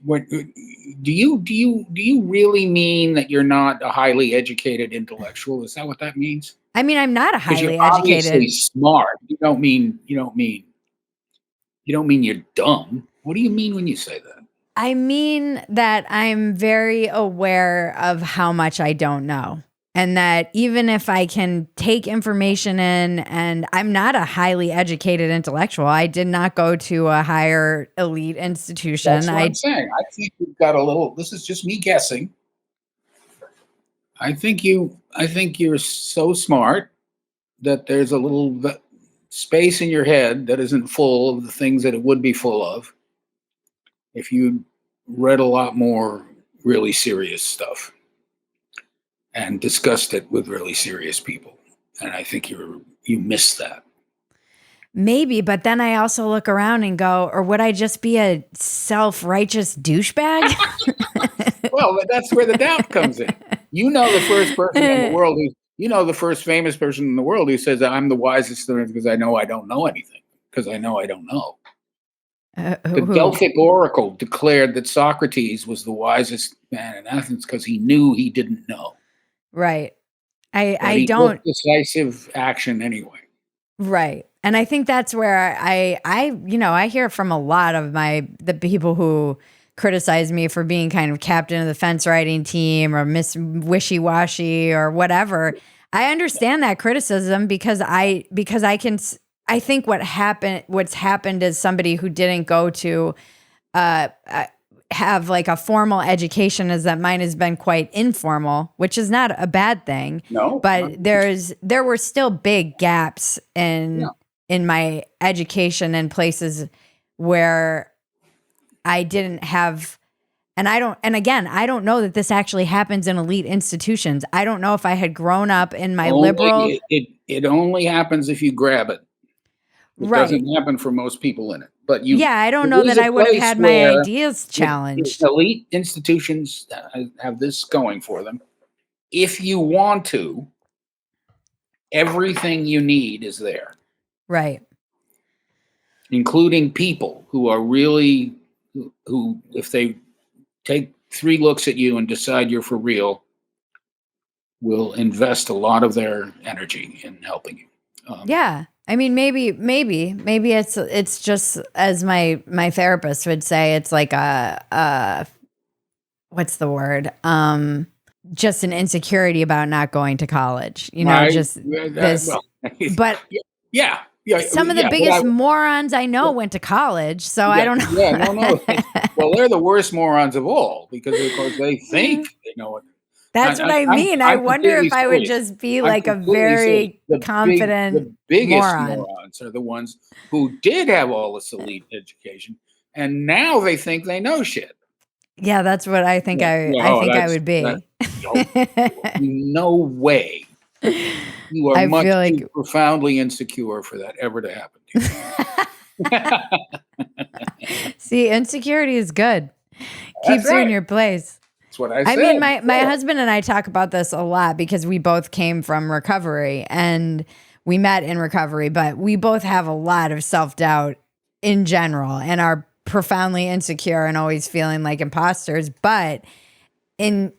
B: What do you really mean that you're not a highly educated intellectual? Is that what that means?
A: I mean, I'm not a
B: Because you're
A: highly
B: obviously
A: educated.
B: smart. You don't mean you're dumb. What do you mean when you say that?
A: I mean that I'm very aware of how much I don't know. And that even if I can take information in, and I'm not a highly educated intellectual, I did not go to a higher elite institution.
B: That's what I'm saying. I think you've got a little. This is just me guessing. I think you're so smart that there's a little space in your head that isn't full of the things that it would be full of if you read a lot more really serious stuff and discussed it with really serious people. And I think you miss that.
A: Maybe, but then I also look around and go, or would I just be a self-righteous douchebag?
B: Well, that's where the doubt comes in. You know the first person in the world the first famous person in the world who says I'm the wisest because I know I don't know anything, because I know I don't know. The Delphic oracle declared that Socrates was the wisest man in Athens because he knew he didn't know.
A: Right. I
B: He
A: don't
B: took decisive action anyway.
A: Right. And I think that's where I hear from a lot of the people who criticize me for being kind of captain of the fence riding team or Miss Wishy-Washy or whatever. I understand that criticism because I think what's happened is somebody who didn't go to have like a formal education is that mine has been quite informal, which is not a bad thing.
B: No,
A: but there were still big gaps in my education and places where I didn't have, and I don't know that this actually happens in elite institutions. I don't know if I had grown up in my liberal.
B: It only happens if you grab it. It doesn't happen for most people in it. But
A: I don't know that I would have had my ideas challenged.
B: Elite institutions have this going for them. If you want to, everything you need is there.
A: Right.
B: Including people who are really, who if they take 3 looks at you and decide you're for real, will invest a lot of their energy in helping you.
A: Yeah. I mean, maybe it's just, as my therapist would say, it's like a what's the word? Just an insecurity about not going to college, but
B: yeah.
A: Some of the biggest morons I know went to college, so I don't know.
B: Yeah, no. Well, they're the worst morons of all because, of course, they think they know it.
A: That's what I mean. I wonder if I would just be like a very confident
B: the biggest
A: moron.
B: Morons are the ones who did have all this elite education, and now they think they know shit.
A: Yeah, that's what I think. I would be.
B: No way. You are much too profoundly insecure for that ever to happen to you.
A: See, insecurity is good. Keeps you in your place.
B: That's what I said.
A: I mean, my husband and I talk about this a lot because we both came from recovery and we met in recovery, but we both have a lot of self-doubt in general and are profoundly insecure and always feeling like imposters. But I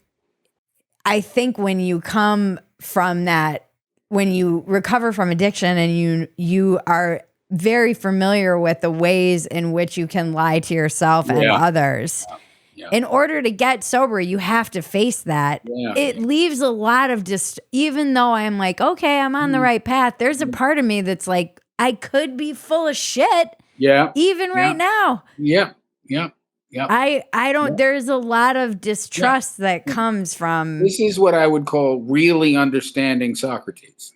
A: think when you come from that, when you recover from addiction and you are very familiar with the ways in which you can lie to yourself and others. Yeah. In order to get sober, you have to face that. Yeah. It leaves a lot of even though I'm like, okay, I'm on the right path. There's a part of me that's like, I could be full of shit.
B: Yeah.
A: Even right now.
B: Yeah. Yeah. Yeah.
A: I don't, there's a lot of distrust that comes from.
B: This is what I would call really understanding Socrates,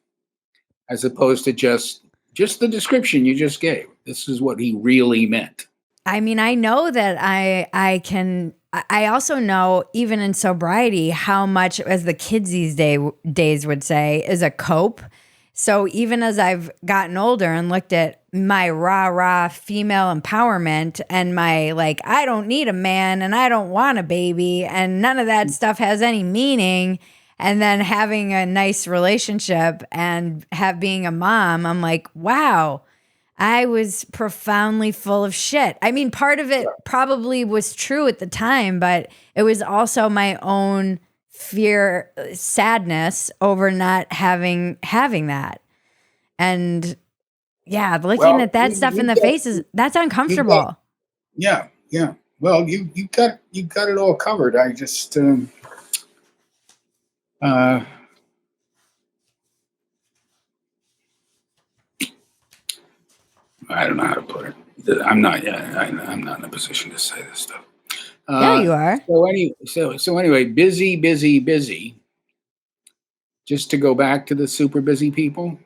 B: as opposed to just the description you just gave. This is what he really meant.
A: I mean, I know that I also know, even in sobriety, how much, as the kids these days would say, is a cope. So even as I've gotten older and looked at my rah female empowerment and my, like, I don't need a man and I don't want a baby and none of that stuff has any meaning, and then having a nice relationship and being a mom, I'm like, wow, I was profoundly full of shit. I mean, part of it probably was true at the time, but it was also my own fear, sadness over not having that. And yeah, looking at that stuff in the faces, that's uncomfortable.
B: Yeah. Well, you got it all covered. I just I don't know how to put it. I'm not in a position to say this stuff.
A: Yeah, you are.
B: So anyway, busy. Just to go back to the super busy people.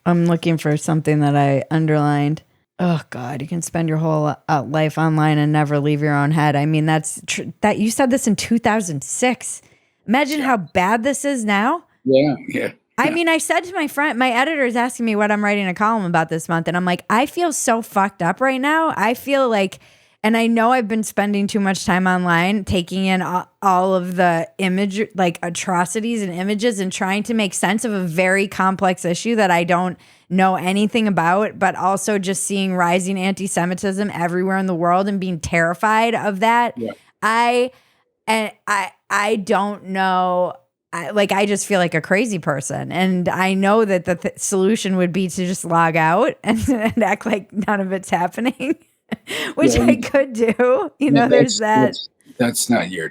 A: I'm looking for something that I underlined. Oh God, you can spend your whole life online and never leave your own head. I mean, that you said this in 2006. Imagine how bad this is now.
B: Yeah.
A: I mean, I said to my friend, my editor is asking me what I'm writing a column about this month, and I'm like, I feel so fucked up right now. I feel like, and I know I've been spending too much time online, taking in all of the image, like atrocities and images, and trying to make sense of a very complex issue that I don't know anything about, but also just seeing rising anti-Semitism everywhere in the world and being terrified of that.
B: Yeah.
A: I don't know. I just feel like a crazy person. And I know that the solution would be to just log out and act like none of it's happening, which I could do. There's that.
B: That's not you.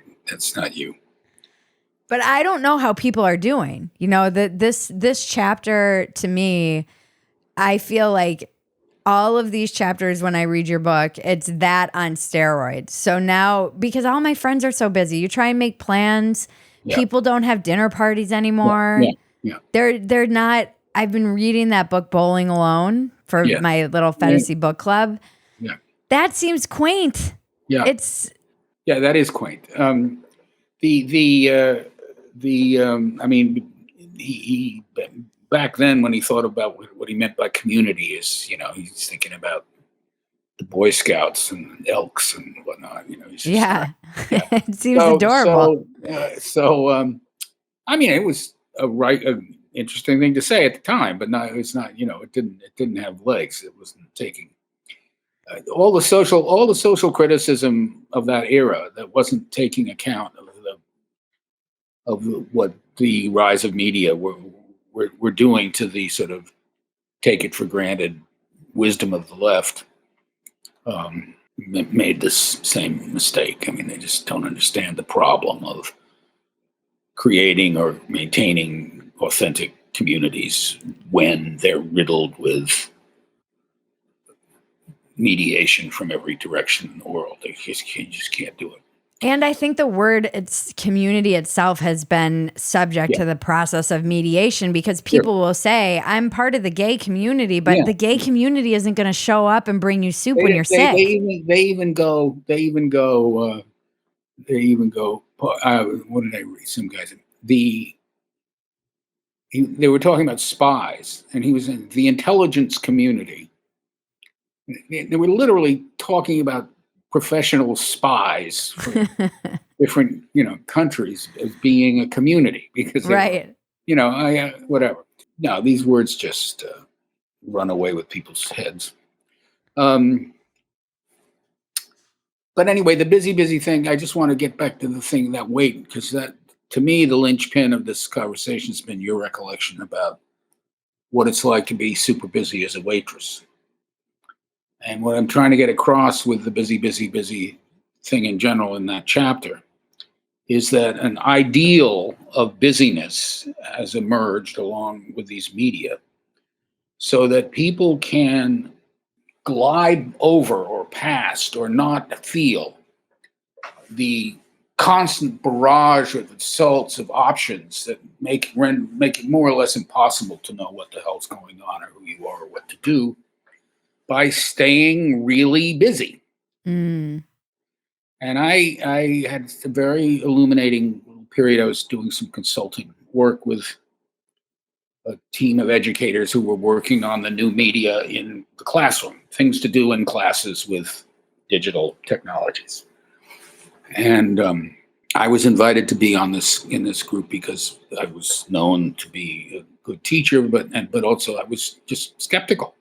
A: But I don't know how people are doing. This chapter, to me, I feel like all of these chapters, when I read your book, it's that on steroids. So now, because all my friends are so busy, you try and make plans. Yeah. People don't have dinner parties anymore.
B: Yeah.
A: They're not. I've been reading that book, Bowling Alone, for my little Phetasy book club.
B: Yeah.
A: That seems quaint.
B: Yeah. That is quaint. He back then, when he thought about what he meant by community, is he's thinking about the Boy Scouts and Elks and whatnot.
A: It seems adorable.
B: It was an interesting thing to say at the time, but it's not. It didn't have legs. It wasn't taking all the social criticism of that era. That wasn't taking account of what the rise of media were doing to the sort of take it for granted wisdom of the left. Made this same mistake. I mean, they just don't understand the problem of creating or maintaining authentic communities when they're riddled with mediation from every direction in the world. You just can't do it.
A: And I think the word community itself has been subject to the process of mediation, because people will say, I'm part of the gay community, but the gay community isn't going to show up and bring you soup when you're sick.
B: They even go, what did I read? Some guys, they were talking about spies, and he was in the intelligence community. They were literally talking about professional spies from different, countries as being a community, because whatever. No, these words just run away with people's heads. But anyway, the busy thing, I just want to get back to the thing, that weight, because that, to me, the linchpin of this conversation has been your recollection about what it's like to be super busy as a waitress. And what I'm trying to get across with the busy thing in general in that chapter is that an ideal of busyness has emerged along with these media, so that people can glide over or past or not feel the constant barrage of insults of options that make it more or less impossible to know what the hell's going on or who you are or what to do by staying really busy.
A: Mm.
B: And I had a very illuminating period. I was doing some consulting work with a team of educators who were working on the new media in the classroom, things to do in classes with digital technologies. And I was invited to be in this group because I was known to be a good teacher, but also I was just skeptical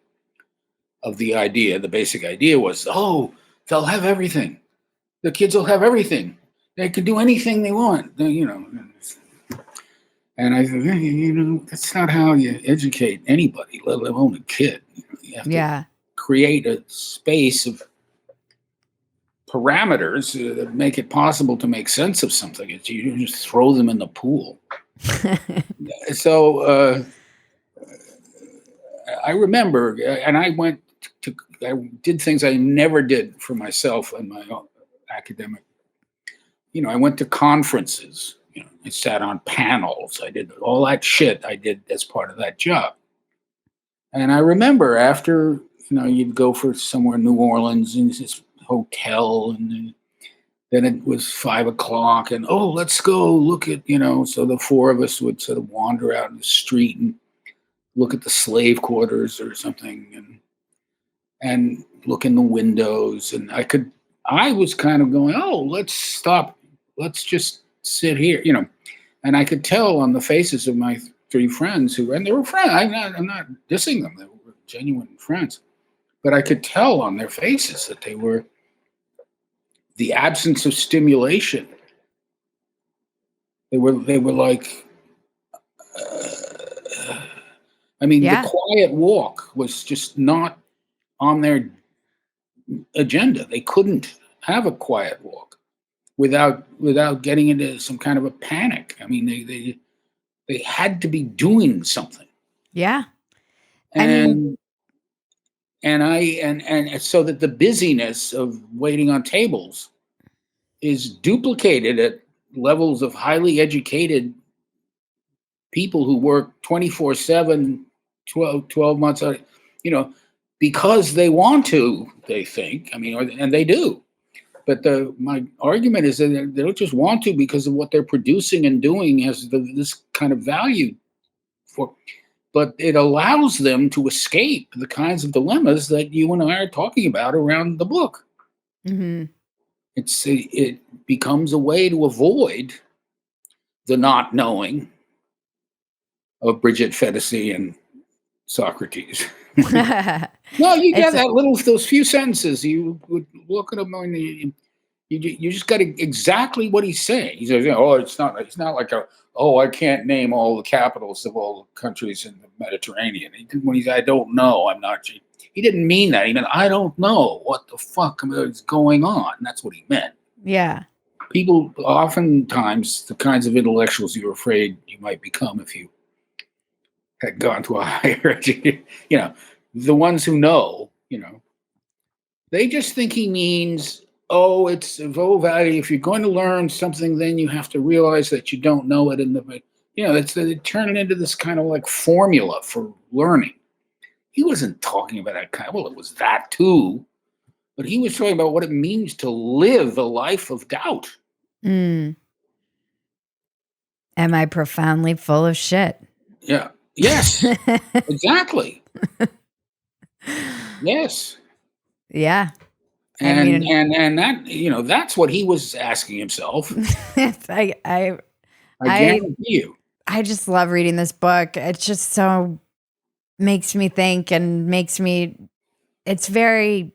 B: of the idea. The basic idea was, oh, they'll have everything. The kids will have everything. They can do anything they want, you know. And I said, that's not how you educate anybody, let alone a kid. You have to create a space of parameters that make it possible to make sense of something. You just throw them in the pool. So I remember, and I did things I never did for myself in my own academic. I went to conferences. I sat on panels. I did all that shit I did as part of that job. And I remember after, you'd go for somewhere in New Orleans in this hotel, and then it was 5:00 and, oh, let's go look at, so the four of us would sort of wander out in the street and look at the slave quarters or something and look in the windows. And I was kind of going, oh, let's stop. Let's just sit here, and I could tell on the faces of my three friends and they were friends. I'm not dissing them. They were genuine friends, but I could tell on their faces that they were the absence of stimulation. They were like, the quiet walk was just not on their agenda. They couldn't have a quiet walk without getting into some kind of a panic. They had to be doing something.
A: Yeah.
B: And so that the busyness of waiting on tables is duplicated at levels of highly educated people who work 24/7, 12 months, because they want to, they think, and they do. But my argument is that they don't just want to because of what they're producing and doing has this kind of value but it allows them to escape the kinds of dilemmas that you and I are talking about around the book.
A: Mm-hmm.
B: It becomes a way to avoid the not knowing of Bridget, Phetasy, and Socrates. No, you get those few sentences. You would look at them and you just got exactly what he's saying. He says, it's not like I can't name all the capitals of all the countries in the Mediterranean. When he said, I don't know, I'm not. He didn't mean that. He meant, I don't know what the fuck is going on. That's what he meant. Yeah. People, oftentimes, the kinds of intellectuals you're afraid you might become if you had gone to a higher education, the ones who know, they just think he means, it's of low value. If you're going to learn something, then you have to realize that you don't know it. They turn it into this kind of like formula for learning. He wasn't talking about that kind. Well, it was that too, but he was talking about what it means to live a life of doubt.
A: Mm. Am I profoundly full of shit?
B: Yeah. Yes. Exactly. Yes.
A: Yeah.
B: And that, that's what he was asking himself.
A: I
B: guarantee you.
A: I just love reading this book. It just so makes me think and it's very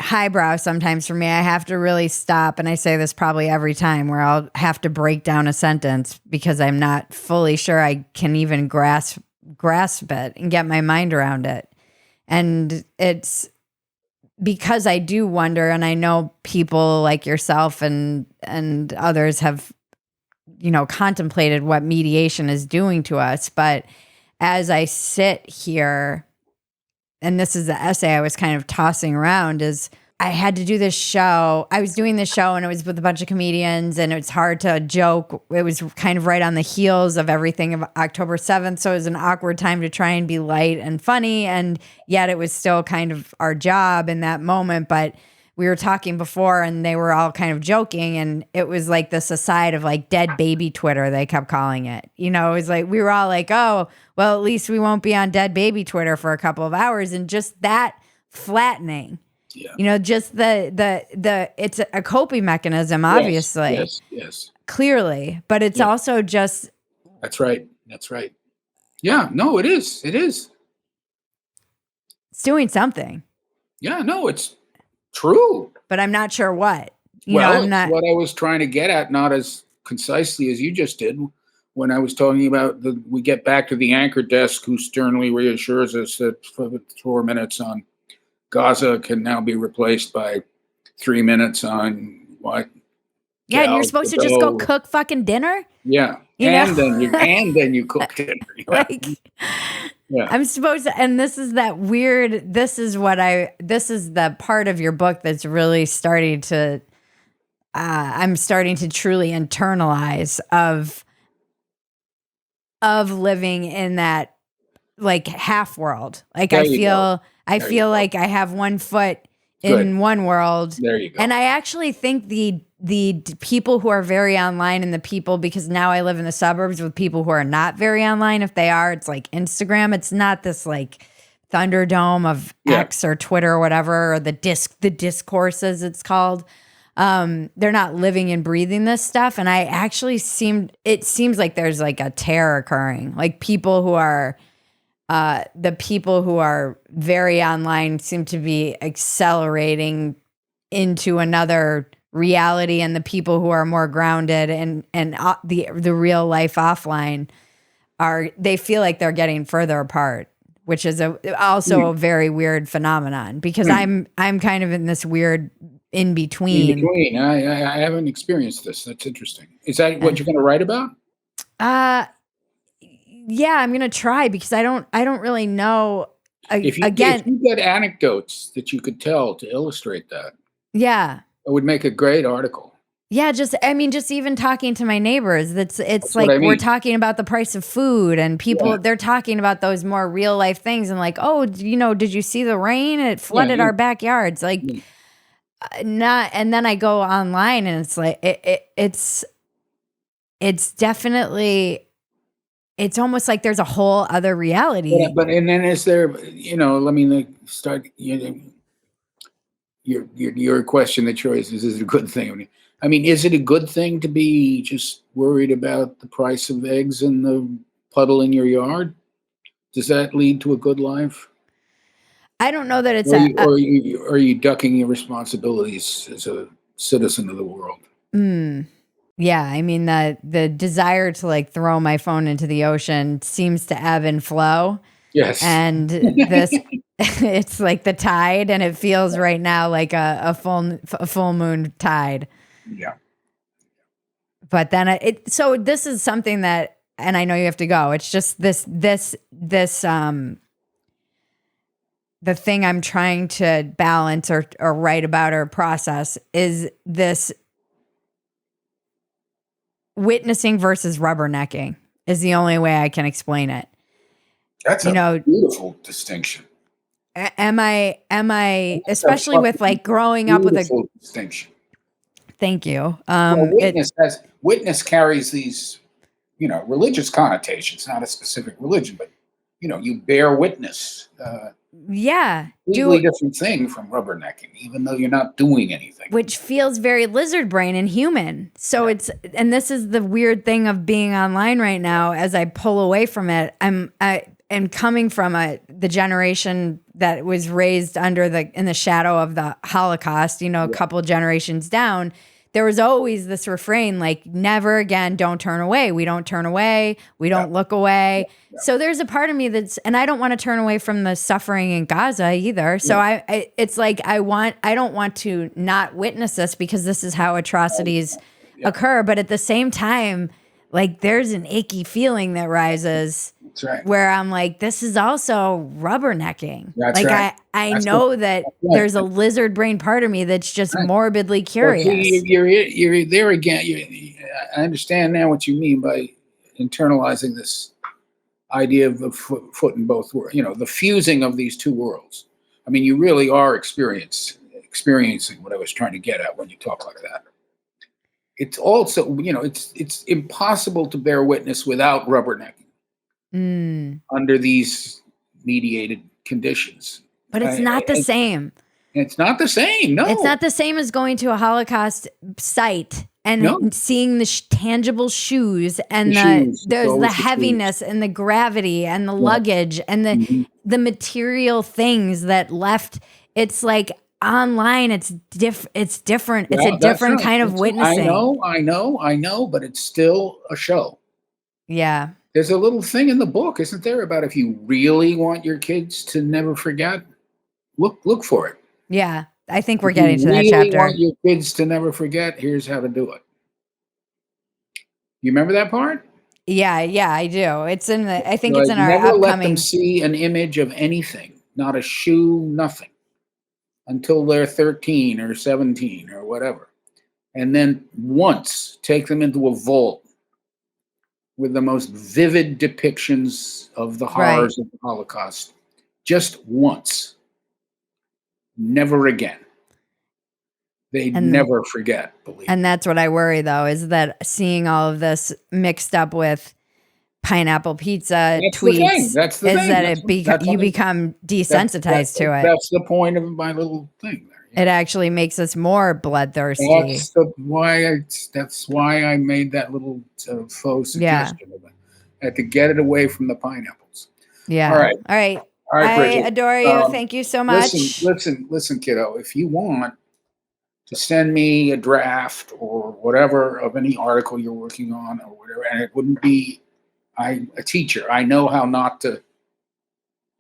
A: highbrow sometimes for me. I have to really stop. And I say this probably every time where I'll have to break down a sentence because I'm not fully sure I can even grasp it and get my mind around it. And it's because I do wonder, and I know people like yourself and others have, contemplated what mediation is doing to us. But as I sit here and this is the essay I was kind of tossing around, is I had to do this show. I was doing this show and it was with a bunch of comedians and it's hard to joke. It was kind of right on the heels of everything of October 7th. So it was an awkward time to try and be light and funny. And yet it was still kind of our job in that moment. But we were talking before and they were all kind of joking. And it was like this aside of like dead baby Twitter, they kept calling it. You know, it was like, we were all like, oh, well, at least we won't be on dead baby Twitter for a couple of hours. And just that flattening.
B: Yeah.
A: You know, just the it's a coping mechanism, obviously.
B: Yes.
A: Clearly. But it's also just.
B: That's right. Yeah, no, it is.
A: It's doing something.
B: Yeah, no, it's true.
A: But I'm not sure what.
B: I'm not. What I was trying to get at, not as concisely as you just did, when I was talking about we get back to the anchor desk who sternly reassures us that for 4 minutes on Gaza can now be replaced by 3 minutes on what?
A: Yeah, and you're supposed to just go cook fucking dinner?
B: Yeah. Then you cook dinner.
A: Like, yeah. I'm supposed to, and this is that weird, this is the part of your book that's really starting to, I'm starting to truly internalize of living in that like half world. Like I feel like I have one foot in one world.
B: There you go.
A: And I actually think the people who are very online and the people, because now I live in the suburbs with people who are not very online. If they are, it's like Instagram. It's not this like Thunderdome of X or Twitter or whatever, or the discourse as it's called. They're not living and breathing this stuff. And it seems like there's like a tear occurring. Like people who are, the people who are very online seem to be accelerating into another reality, and the people who are more grounded and the real life offline they feel like they're getting further apart, which is also a very weird phenomenon, because I'm kind of in this weird in between.
B: I haven't experienced this. That's interesting. Is that what you're going to write about?
A: Yeah, I'm gonna try, because I don't really know.
B: If you get anecdotes that you could tell to illustrate that, it would make a great article.
A: Yeah, just even talking to my neighbors, it's like we're talking about the price of food, and people they're talking about those more real life things, and like, oh, did you see the rain? It flooded our backyards, like not. And then I go online, and it's like it's definitely. It's almost like there's a whole other reality.
B: Yeah, and then is there, let me start, your question, the choice, is it a good thing? I mean, is it a good thing to be just worried about the price of eggs in the puddle in your yard? Does that lead to a good life?
A: I don't know that it's
B: are you ducking your responsibilities as a citizen of the world?
A: Yeah, I mean, the desire to like throw my phone into the ocean seems to ebb and flow.
B: Yes.
A: And it's like the tide, and it feels right now like a full moon tide.
B: Yeah.
A: But then so this is something that, and I know you have to go. It's just this the thing I'm trying to balance or write about or process is this. Witnessing versus rubbernecking is the only way I can explain it.
B: That's a beautiful distinction.
A: Am I especially with like growing up with a
B: distinction?
A: Thank you.
B: Witness carries these, religious connotations, not a specific religion, but you bear witness. Completely different thing from rubbernecking, even though you're not doing anything.
A: Which feels very lizard brain and human. So and this is the weird thing of being online right now. As I pull away from it, I am coming from the generation that was raised in the shadow of the Holocaust. A couple generations down. There was always this refrain, like, never again, don't turn away. We don't turn away. We don't look away. Yeah. So there's a part of me and I don't want to turn away from the suffering in Gaza either. So it's like, I don't want to not witness this, because this is how atrocities occur. But at the same time, like, there's an icky feeling that rises
B: That's right.
A: where I'm like, this is also rubbernecking.
B: That's
A: like
B: right.
A: I
B: That's
A: know
B: right.
A: that
B: That's right.
A: there's a lizard brain part of me that's just
B: Right.
A: morbidly
B: Well,
A: curious.
B: see, you're there again. I understand now what you mean by internalizing this idea of a foot in both worlds. The fusing of these two worlds. I mean, you really are experiencing what I was trying to get at when you talk like that. It's also, it's impossible to bear witness without rubbernecking under these mediated conditions.
A: But it's not the same.
B: It's not the same. No,
A: It's not the same as going to a Holocaust site and seeing the tangible shoes and there's the heaviness and the gravity and the luggage and the material things that left. It's like online. It's different. It's a different kind of witnessing.
B: I know, but it's still a show.
A: Yeah.
B: There's a little thing in the book, isn't there, about if you really want your kids to never forget, look for it.
A: Yeah. I think we're getting to that chapter.
B: If you really want your kids to never forget, here's how to do it. You remember that part?
A: Yeah, I do. It's in the. I think it's in our
B: never
A: upcoming.
B: Let them see an image of anything, not a shoe, nothing, until they're 13 or 17 or whatever, and then once take them into a vault with the most vivid depictions of the horrors of the Holocaust, just once. Never again. They never forget, believe me.
A: And that's what I worry, though, is that seeing all of this mixed up with pineapple pizza tweets
B: That's the thing.
A: That you become desensitized to it.
B: That's the point of my little thing there.
A: It actually makes us more bloodthirsty.
B: That's why I made that little faux suggestion of it. I had to get it away from the pineapples.
A: Yeah.
B: All right.
A: I
B: Bridget.
A: adore you. Thank you so much.
B: Listen, kiddo. If you want to send me a draft or whatever of any article you're working on or whatever, and it wouldn't be, I'm a teacher. I know how not to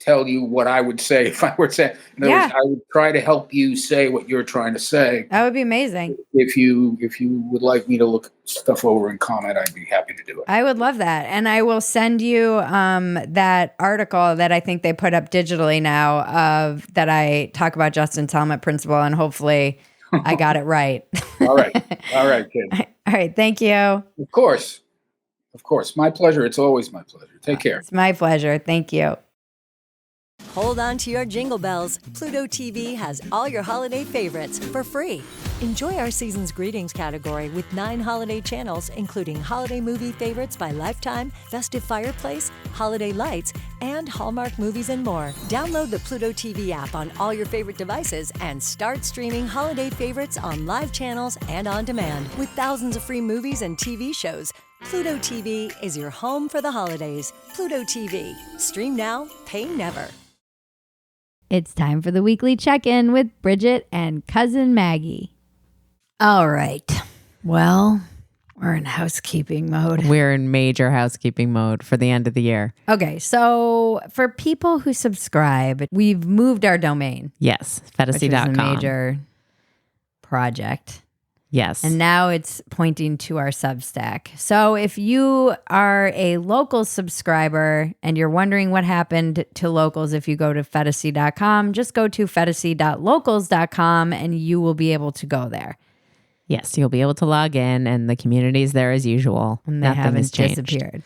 B: tell you what I would say if I were saying. In other words, I would try to help you say what you're trying to say.
A: That would be amazing.
B: If you would like me to look stuff over and comment, I'd be happy to do it.
A: I would love that. And I will send you that article that I think they put up digitally now that I talk about Justin's helmet principle, and hopefully I got it right.
B: All right, kid.
A: All right. Thank you.
B: Of course. My pleasure. It's always my pleasure. Take care.
A: It's my pleasure. Thank you.
G: Hold on to your jingle bells. Pluto TV has all your holiday favorites for free. Enjoy our season's greetings category with 9 holiday channels, including holiday movie favorites by Lifetime, Festive Fireplace, Holiday Lights, and Hallmark movies and more. Download the Pluto TV app on all your favorite devices and start streaming holiday favorites on live channels and on demand. With thousands of free movies and TV shows, Pluto TV is your home for the holidays. Pluto TV. Stream now, pay never.
A: It's time for the weekly check-in with Bridget and cousin Maggie. All right. Well, we're in housekeeping mode.
H: We're in major housekeeping mode for the end of the year.
A: Okay. So for people who subscribe, we've moved our domain.
H: Yes.
A: Which is a
H: Phetasy.com.
A: major project.
H: Yes.
A: And now it's pointing to our Substack. So if you are a local subscriber and you're wondering what happened to locals if you go to Phetasy.com, just go to Phetasy.locals.com and you will be able to go there.
H: Yes, you'll be able to log in and the community's there as usual.
A: And they
H: Nothing
A: haven't
H: has changed.
A: disappeared.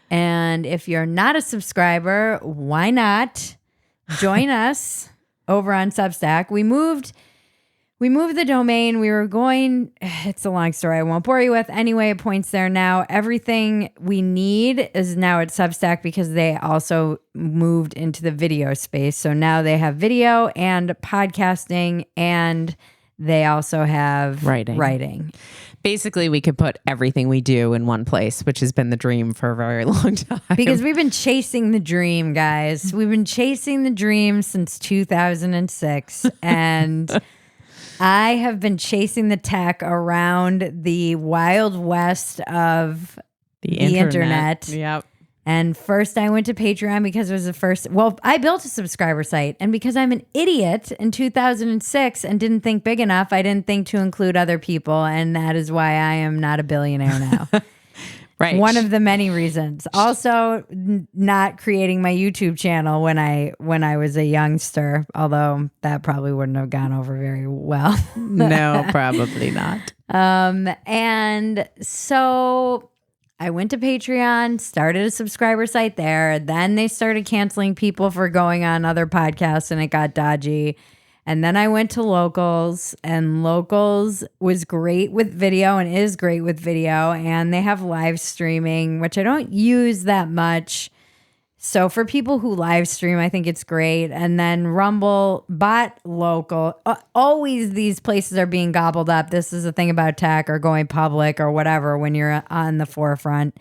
A: And if you're not a subscriber, why not join us over on Substack? We moved the domain. We were going, it's a long story I won't bore you with. Anyway, it points there now. Everything we need is now at Substack because they also moved into the video space. So now they have video and podcasting, and they also have writing.
H: Basically, we could put everything we do in one place, which has been the dream for a very long time.
A: Because we've been chasing the dream, guys. We've been chasing the dream since 2006. And I have been chasing the tech around the wild west of the internet.
H: Yep.
A: And first I went to Patreon because it was the first. Well, I built a subscriber site. And because I'm an idiot in 2006 and didn't think big enough, I didn't think to include other people. And that is why I am not a billionaire now.
H: Right.
A: One of the many reasons. Also, not creating my YouTube channel when I was a youngster, although that probably wouldn't have gone over very well.
H: No, probably not.
A: And so I went to Patreon, started a subscriber site there. Then they started canceling people for going on other podcasts, and it got dodgy. And then I went to Locals, and Locals was great with video and is great with video. And they have live streaming, which I don't use that much. So for people who live stream, I think it's great. And then Rumble bought Local. Always these places are being gobbled up. This is the thing about tech or going public or whatever when you're on the forefront.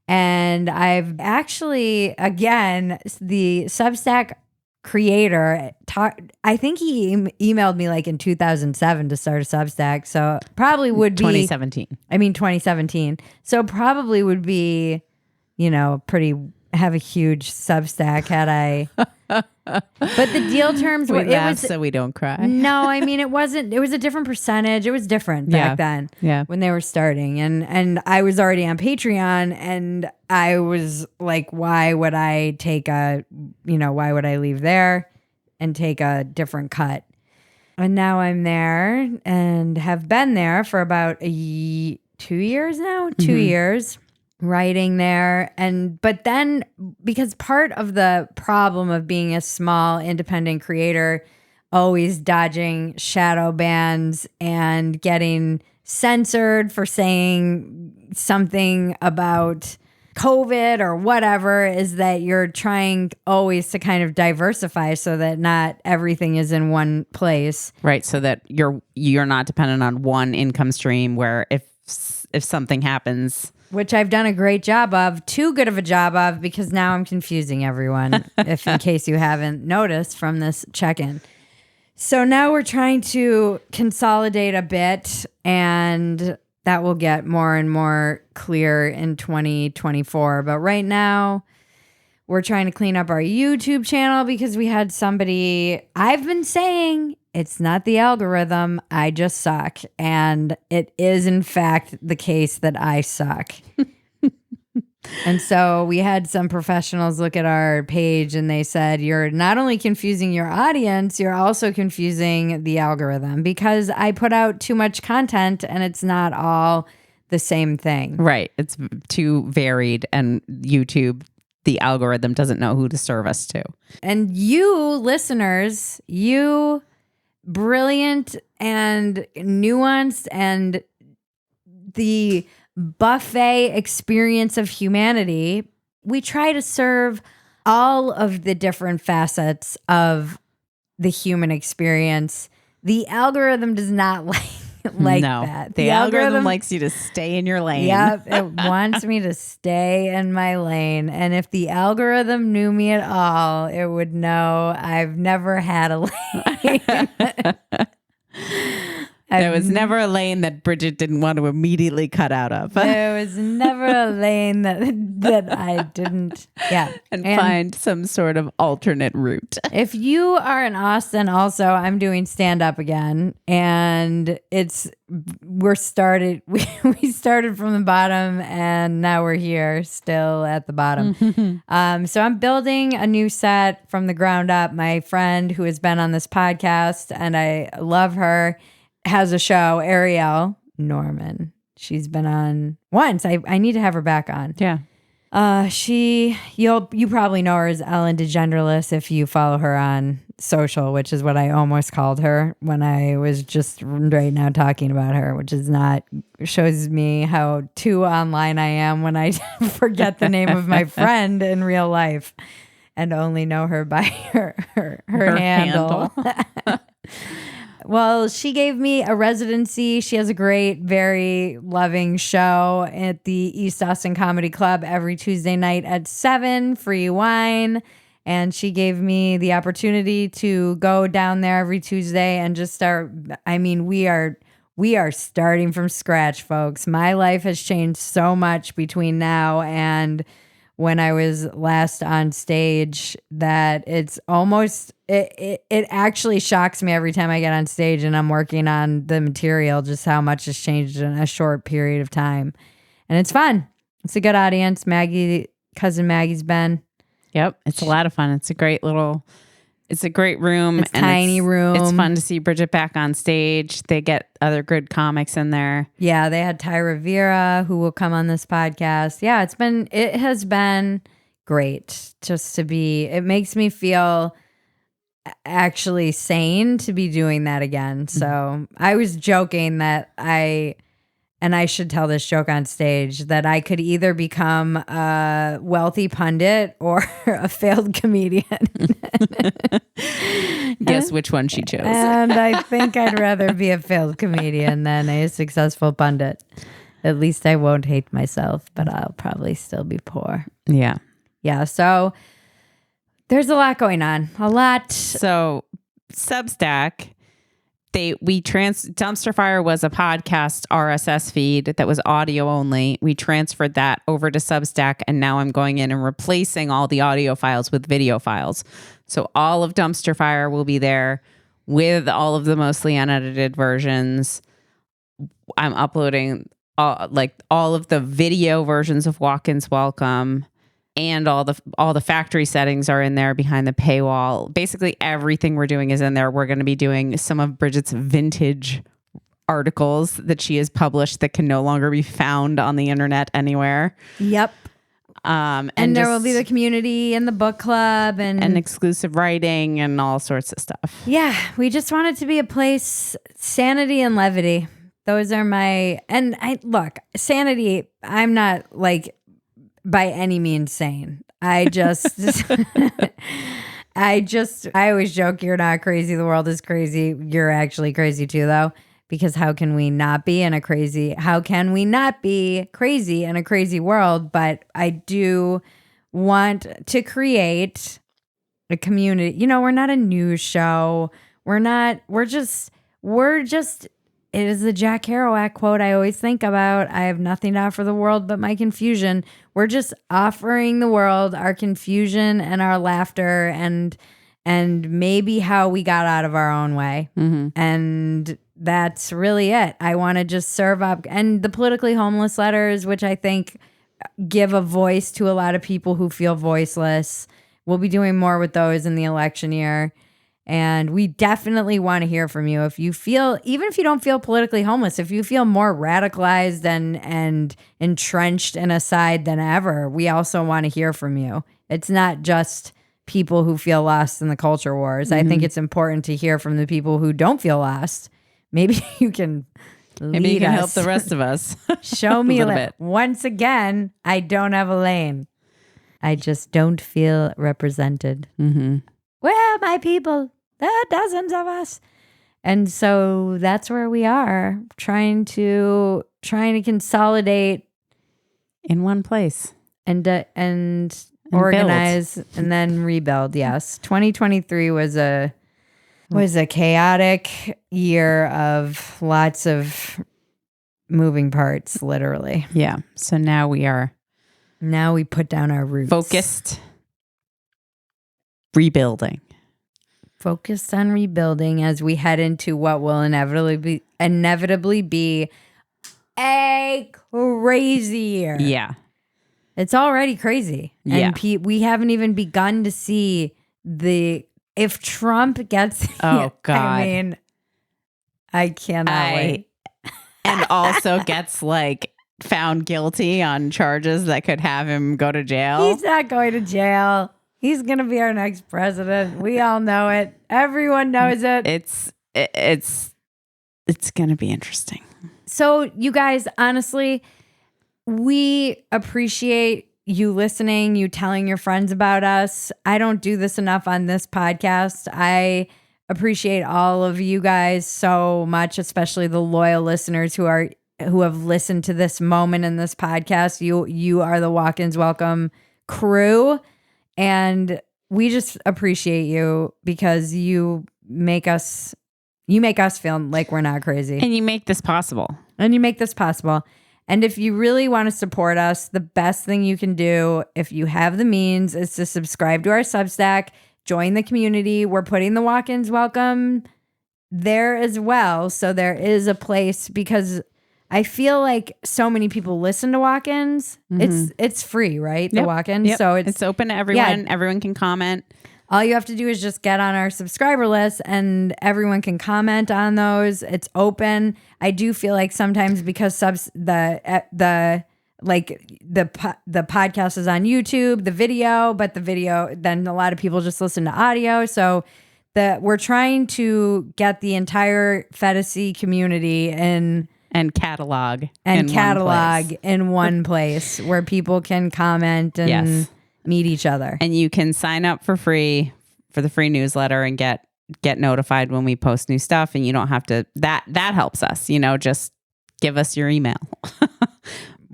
A: And I've actually, again, the Substack creator, I think he emailed me like in 2007 to start a Substack. So probably would be 2017. So probably would be, have a huge Substack had I. But the deal terms were,
H: We laugh so we don't cry.
A: No, I mean, it was a different percentage. It was different back then when they were starting. And I was already on Patreon, and I was like, why would I leave there and take a different cut? And now I'm there and have been there for about 2 years now, 2 years. Writing there. But then, because part of the problem of being a small independent creator, always dodging shadow bans and getting censored for saying something about COVID or whatever, is that you're trying always to kind of diversify so that not everything is in one place.
H: Right. So that you're not dependent on one income stream where if something happens,
A: which I've done a great job of, too good of a job of, because now I'm confusing everyone, if in case you haven't noticed from this check-in. So now we're trying to consolidate a bit, and that will get more and more clear in 2024. But right now, we're trying to clean up our YouTube channel because we had somebody, I've been saying, it's not the algorithm, I just suck. And it is, in fact, the case that I suck. And so we had some professionals look at our page, and they said, you're not only confusing your audience, you're also confusing the algorithm, because I put out too much content and it's not all the same thing.
H: Right. It's too varied, and YouTube, the algorithm doesn't know who to serve us to.
A: And you listeners, you brilliant and nuanced and the buffet experience of humanity, we try to serve all of the different facets of the human experience. The algorithm does not like that.
H: The algorithm likes you to stay in your lane.
A: Yep, it wants me to stay in my lane. And if the algorithm knew me at all, it would know I've never had a lane.
H: There was never a lane that Bridget didn't want to immediately cut out of.
A: There was never a lane that I didn't,
H: and find some sort of alternate route.
A: If you are in Austin, also, I'm doing stand-up again, and we started from the bottom, and now we're here, still at the bottom. So I'm building a new set from the ground up. My friend who has been on this podcast, and I love her, has a show, Ariel Norman. She's been on once. I need to have her back on.
H: Yeah.
A: You probably know her as Ellen DeGeneres if you follow her on social, which is what I almost called her when I was just right now talking about her, which is not, shows me how too online I am when I forget the name of my friend in real life and only know her by her handle. Well, she gave me a residency. She has a great, very loving show at the East Austin Comedy Club every Tuesday night at 7, free wine. And she gave me the opportunity to go down there every Tuesday and just start. I mean, we are starting from scratch, folks. My life has changed so much between now and when I was last on stage that it's almost, it actually shocks me every time I get on stage and I'm working on the material, just how much has changed in a short period of time. And it's fun. It's a good audience. Cousin Maggie's been.
H: Yep. It's a lot of fun. It's a great room. It's
A: tiny room.
H: It's fun to see Bridget back on stage. They get other good comics in there.
A: Yeah, they had Tyra Vera, who will come on this podcast. Yeah, it has been great just to be, it makes me feel actually sane to be doing that again. So I was joking that I should tell this joke on stage, that I could either become a wealthy pundit or a failed comedian.
H: Guess which one she chose.
A: And I think I'd rather be a failed comedian than a successful pundit. At least I won't hate myself, but I'll probably still be poor.
H: Yeah.
A: Yeah. So there's a lot going on. A lot.
H: So Substack, Dumpster Fire was a podcast RSS feed that was audio only. We transferred that over to Substack, and now I'm going in and replacing all the audio files with video files. So all of Dumpster Fire will be there with all of the mostly unedited versions. I'm uploading all of the video versions of Walk-ins Welcome, and all the factory settings are in there behind the paywall. Basically everything we're doing is in there. We're going to be doing some of Bridget's vintage articles that she has published that can no longer be found on the internet anywhere.
A: Yep. And there will be the community and the book club and
H: exclusive writing and all sorts of stuff.
A: Yeah, we just want it to be a place, sanity and levity. Those are sanity, I'm not like by any means sane. I always joke, you're not crazy, the world is crazy. You're actually crazy too, though, because how can we not be crazy in a crazy world? But I do want to create a community. We're not a news show. We're just it is the Jack Kerouac quote I always think about. I have nothing to offer the world but my confusion. We're just offering the world our confusion and our laughter and maybe how we got out of our own way. Mm-hmm. And that's really it. I want to just serve up, and the politically homeless letters, which I think give a voice to a lot of people who feel voiceless. We'll be doing more with those in the election year. And we definitely want to hear from you. If you feel, even if you don't feel politically homeless, if you feel more radicalized and entrenched in a side than ever, we also want to hear from you. It's not just people who feel lost in the culture wars. Mm-hmm. I think it's important to hear from the people who don't feel lost. Maybe you can
H: help the rest of us.
A: Show me a bit. Once again, I don't have a lane. I just don't feel represented.
H: Mm-hmm.
A: Where are my people? There are dozens of us. And so that's where we are, trying to consolidate
H: in one place
A: and organize
H: build.
A: And then rebuild. Yes. 2023 was a chaotic year of lots of moving parts, literally.
H: Yeah. So now we put down our roots.
A: Focused on rebuilding as we head into what will inevitably be a crazy year.
H: Yeah.
A: It's already crazy.
H: Yeah.
A: And we haven't even begun to see if Trump gets
H: Oh God.
A: I mean, I cannot wait.
H: And also gets found guilty on charges that could have him go to jail.
A: He's not going to jail. He's going to be our next president. We all know it. Everyone knows it.
H: It's going to be interesting.
A: So you guys, honestly, we appreciate you listening, you telling your friends about us. I don't do this enough on this podcast. I appreciate all of you guys so much, especially the loyal listeners who have listened to this moment in this podcast. You are the Walk-ins Welcome crew. And we just appreciate you because you make us feel like we're not crazy.
H: And you make this possible.
A: And if you really want to support us, the best thing you can do, if you have the means, is to subscribe to our Substack, join the community. We're putting the Walk-ins Welcome there as well. So there is a place, because I feel like so many people listen to walk-ins. It's free, right? The walk-ins.
H: Yep.
A: So
H: it's open to everyone. Everyone can comment.
A: All you have to do is just get on our subscriber list and everyone can comment on those. It's open. I do feel like sometimes because the podcast is on YouTube, the video, but the video, then a lot of people just listen to audio. So we're trying to get the entire Phetasy community and
H: catalog
A: in one place where people can comment and meet each other.
H: And you can sign up for free for the free newsletter and get notified when we post new stuff. And you don't have to, that helps us, just give us your email.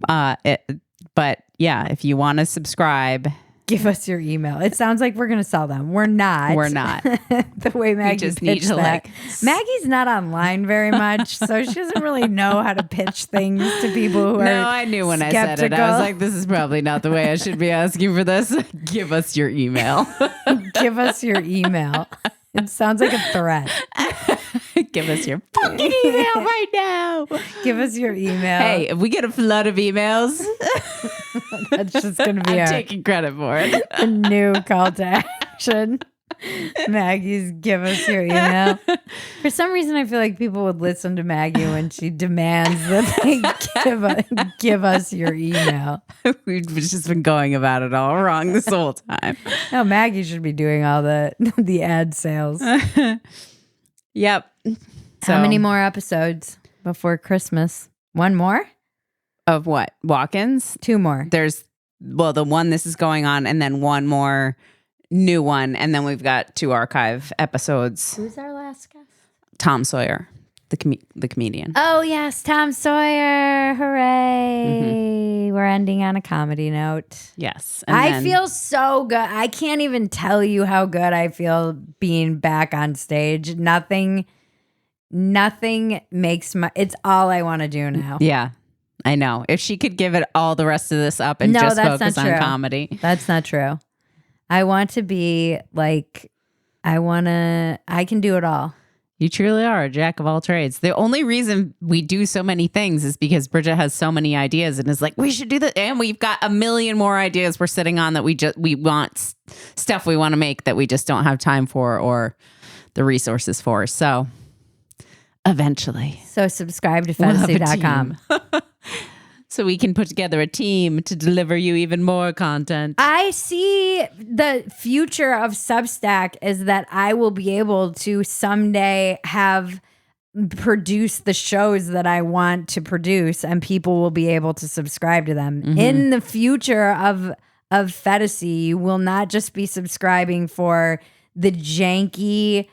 H: But yeah, if you want to subscribe,
A: give us your email. It sounds like we're going to sell them. We're not. The way Maggie
H: just
A: pitched
H: need to
A: that. Maggie's not online very much, so she doesn't really know how to pitch things to people who are
H: No, I knew when
A: skeptical.
H: I said it. I was like, this is probably not the way I should be asking for this. Give us your email.
A: Give us your email. It sounds like a threat.
H: Give us your fucking email right now.
A: Give us your email.
H: Hey, if we get a flood of emails,
A: that's just going to be
H: I'm taking credit for it.
A: A new call to action. Maggie's give us your email. For some reason, I feel like people would listen to Maggie when she demands that they give us your email.
H: We've just been going about it all wrong this whole time.
A: No, Maggie should be doing all the ad sales.
H: Yep.
A: How many more episodes before Christmas? One more?
H: Of what? Walk-ins?
A: 2 more.
H: There's, the one this is going on, and then one more new one, and then we've got 2 archive episodes.
A: Who's our last guest?
H: Tom Sawyer, the comedian.
A: Oh, yes, Tom Sawyer. Hooray. We're ending on a comedy note.
H: Yes.
A: I feel so good. I can't even tell you how good I feel being back on stage. Nothing makes it's all I want to do now.
H: Yeah, I know. If she could give it all the rest of this up and just focus on comedy.
A: That's not true. I want to be like, I can do it all.
H: You truly are a jack of all trades. The only reason we do so many things is because Bridget has so many ideas and is like, we should do that. And we've got a million more ideas we're sitting on that we want stuff we want to make that we just don't have time for or the resources for. So eventually.
A: So subscribe to Phetasy.com.
H: So we can put together a team to deliver you even more content.
A: I see the future of Substack is that I will be able to someday produce the shows that I want to produce and people will be able to subscribe to them. Mm-hmm. In the future of Phetasy, you will not just be subscribing for the janky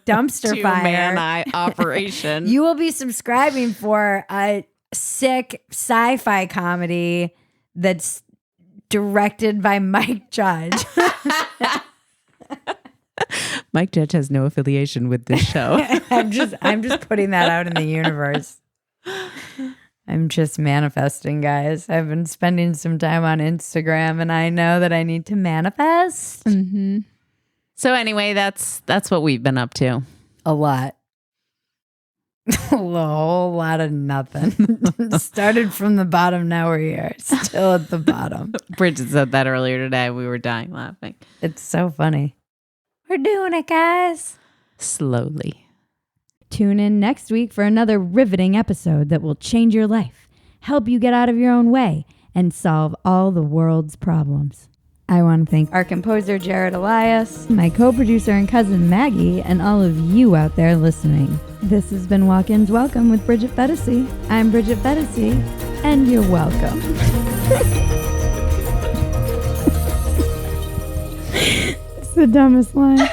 A: dumpster fire
H: operation.
A: You will be subscribing for a sick sci-fi comedy that's directed by Mike Judge.
H: Mike Judge has no affiliation with this show.
A: I'm just putting that out in the universe. I'm just manifesting, guys. I've been spending some time on Instagram and I know that I need to manifest.
H: Mm-hmm. So anyway, that's what we've been up to.
A: A lot. A whole lot of nothing. Started from the bottom, now we're here. Still at the bottom.
H: Bridget said that earlier today. We were dying laughing.
A: It's so funny. We're doing it, guys.
H: Slowly.
A: Tune in next week for another riveting episode that will change your life, help you get out of your own way, and solve all the world's problems. I want to thank our composer, Jared Elias, my co-producer and cousin, Maggie, and all of you out there listening. This has been Walk-Ins Welcome with Bridget Phetasy. I'm Bridget Phetasy, and you're welcome. It's the dumbest line.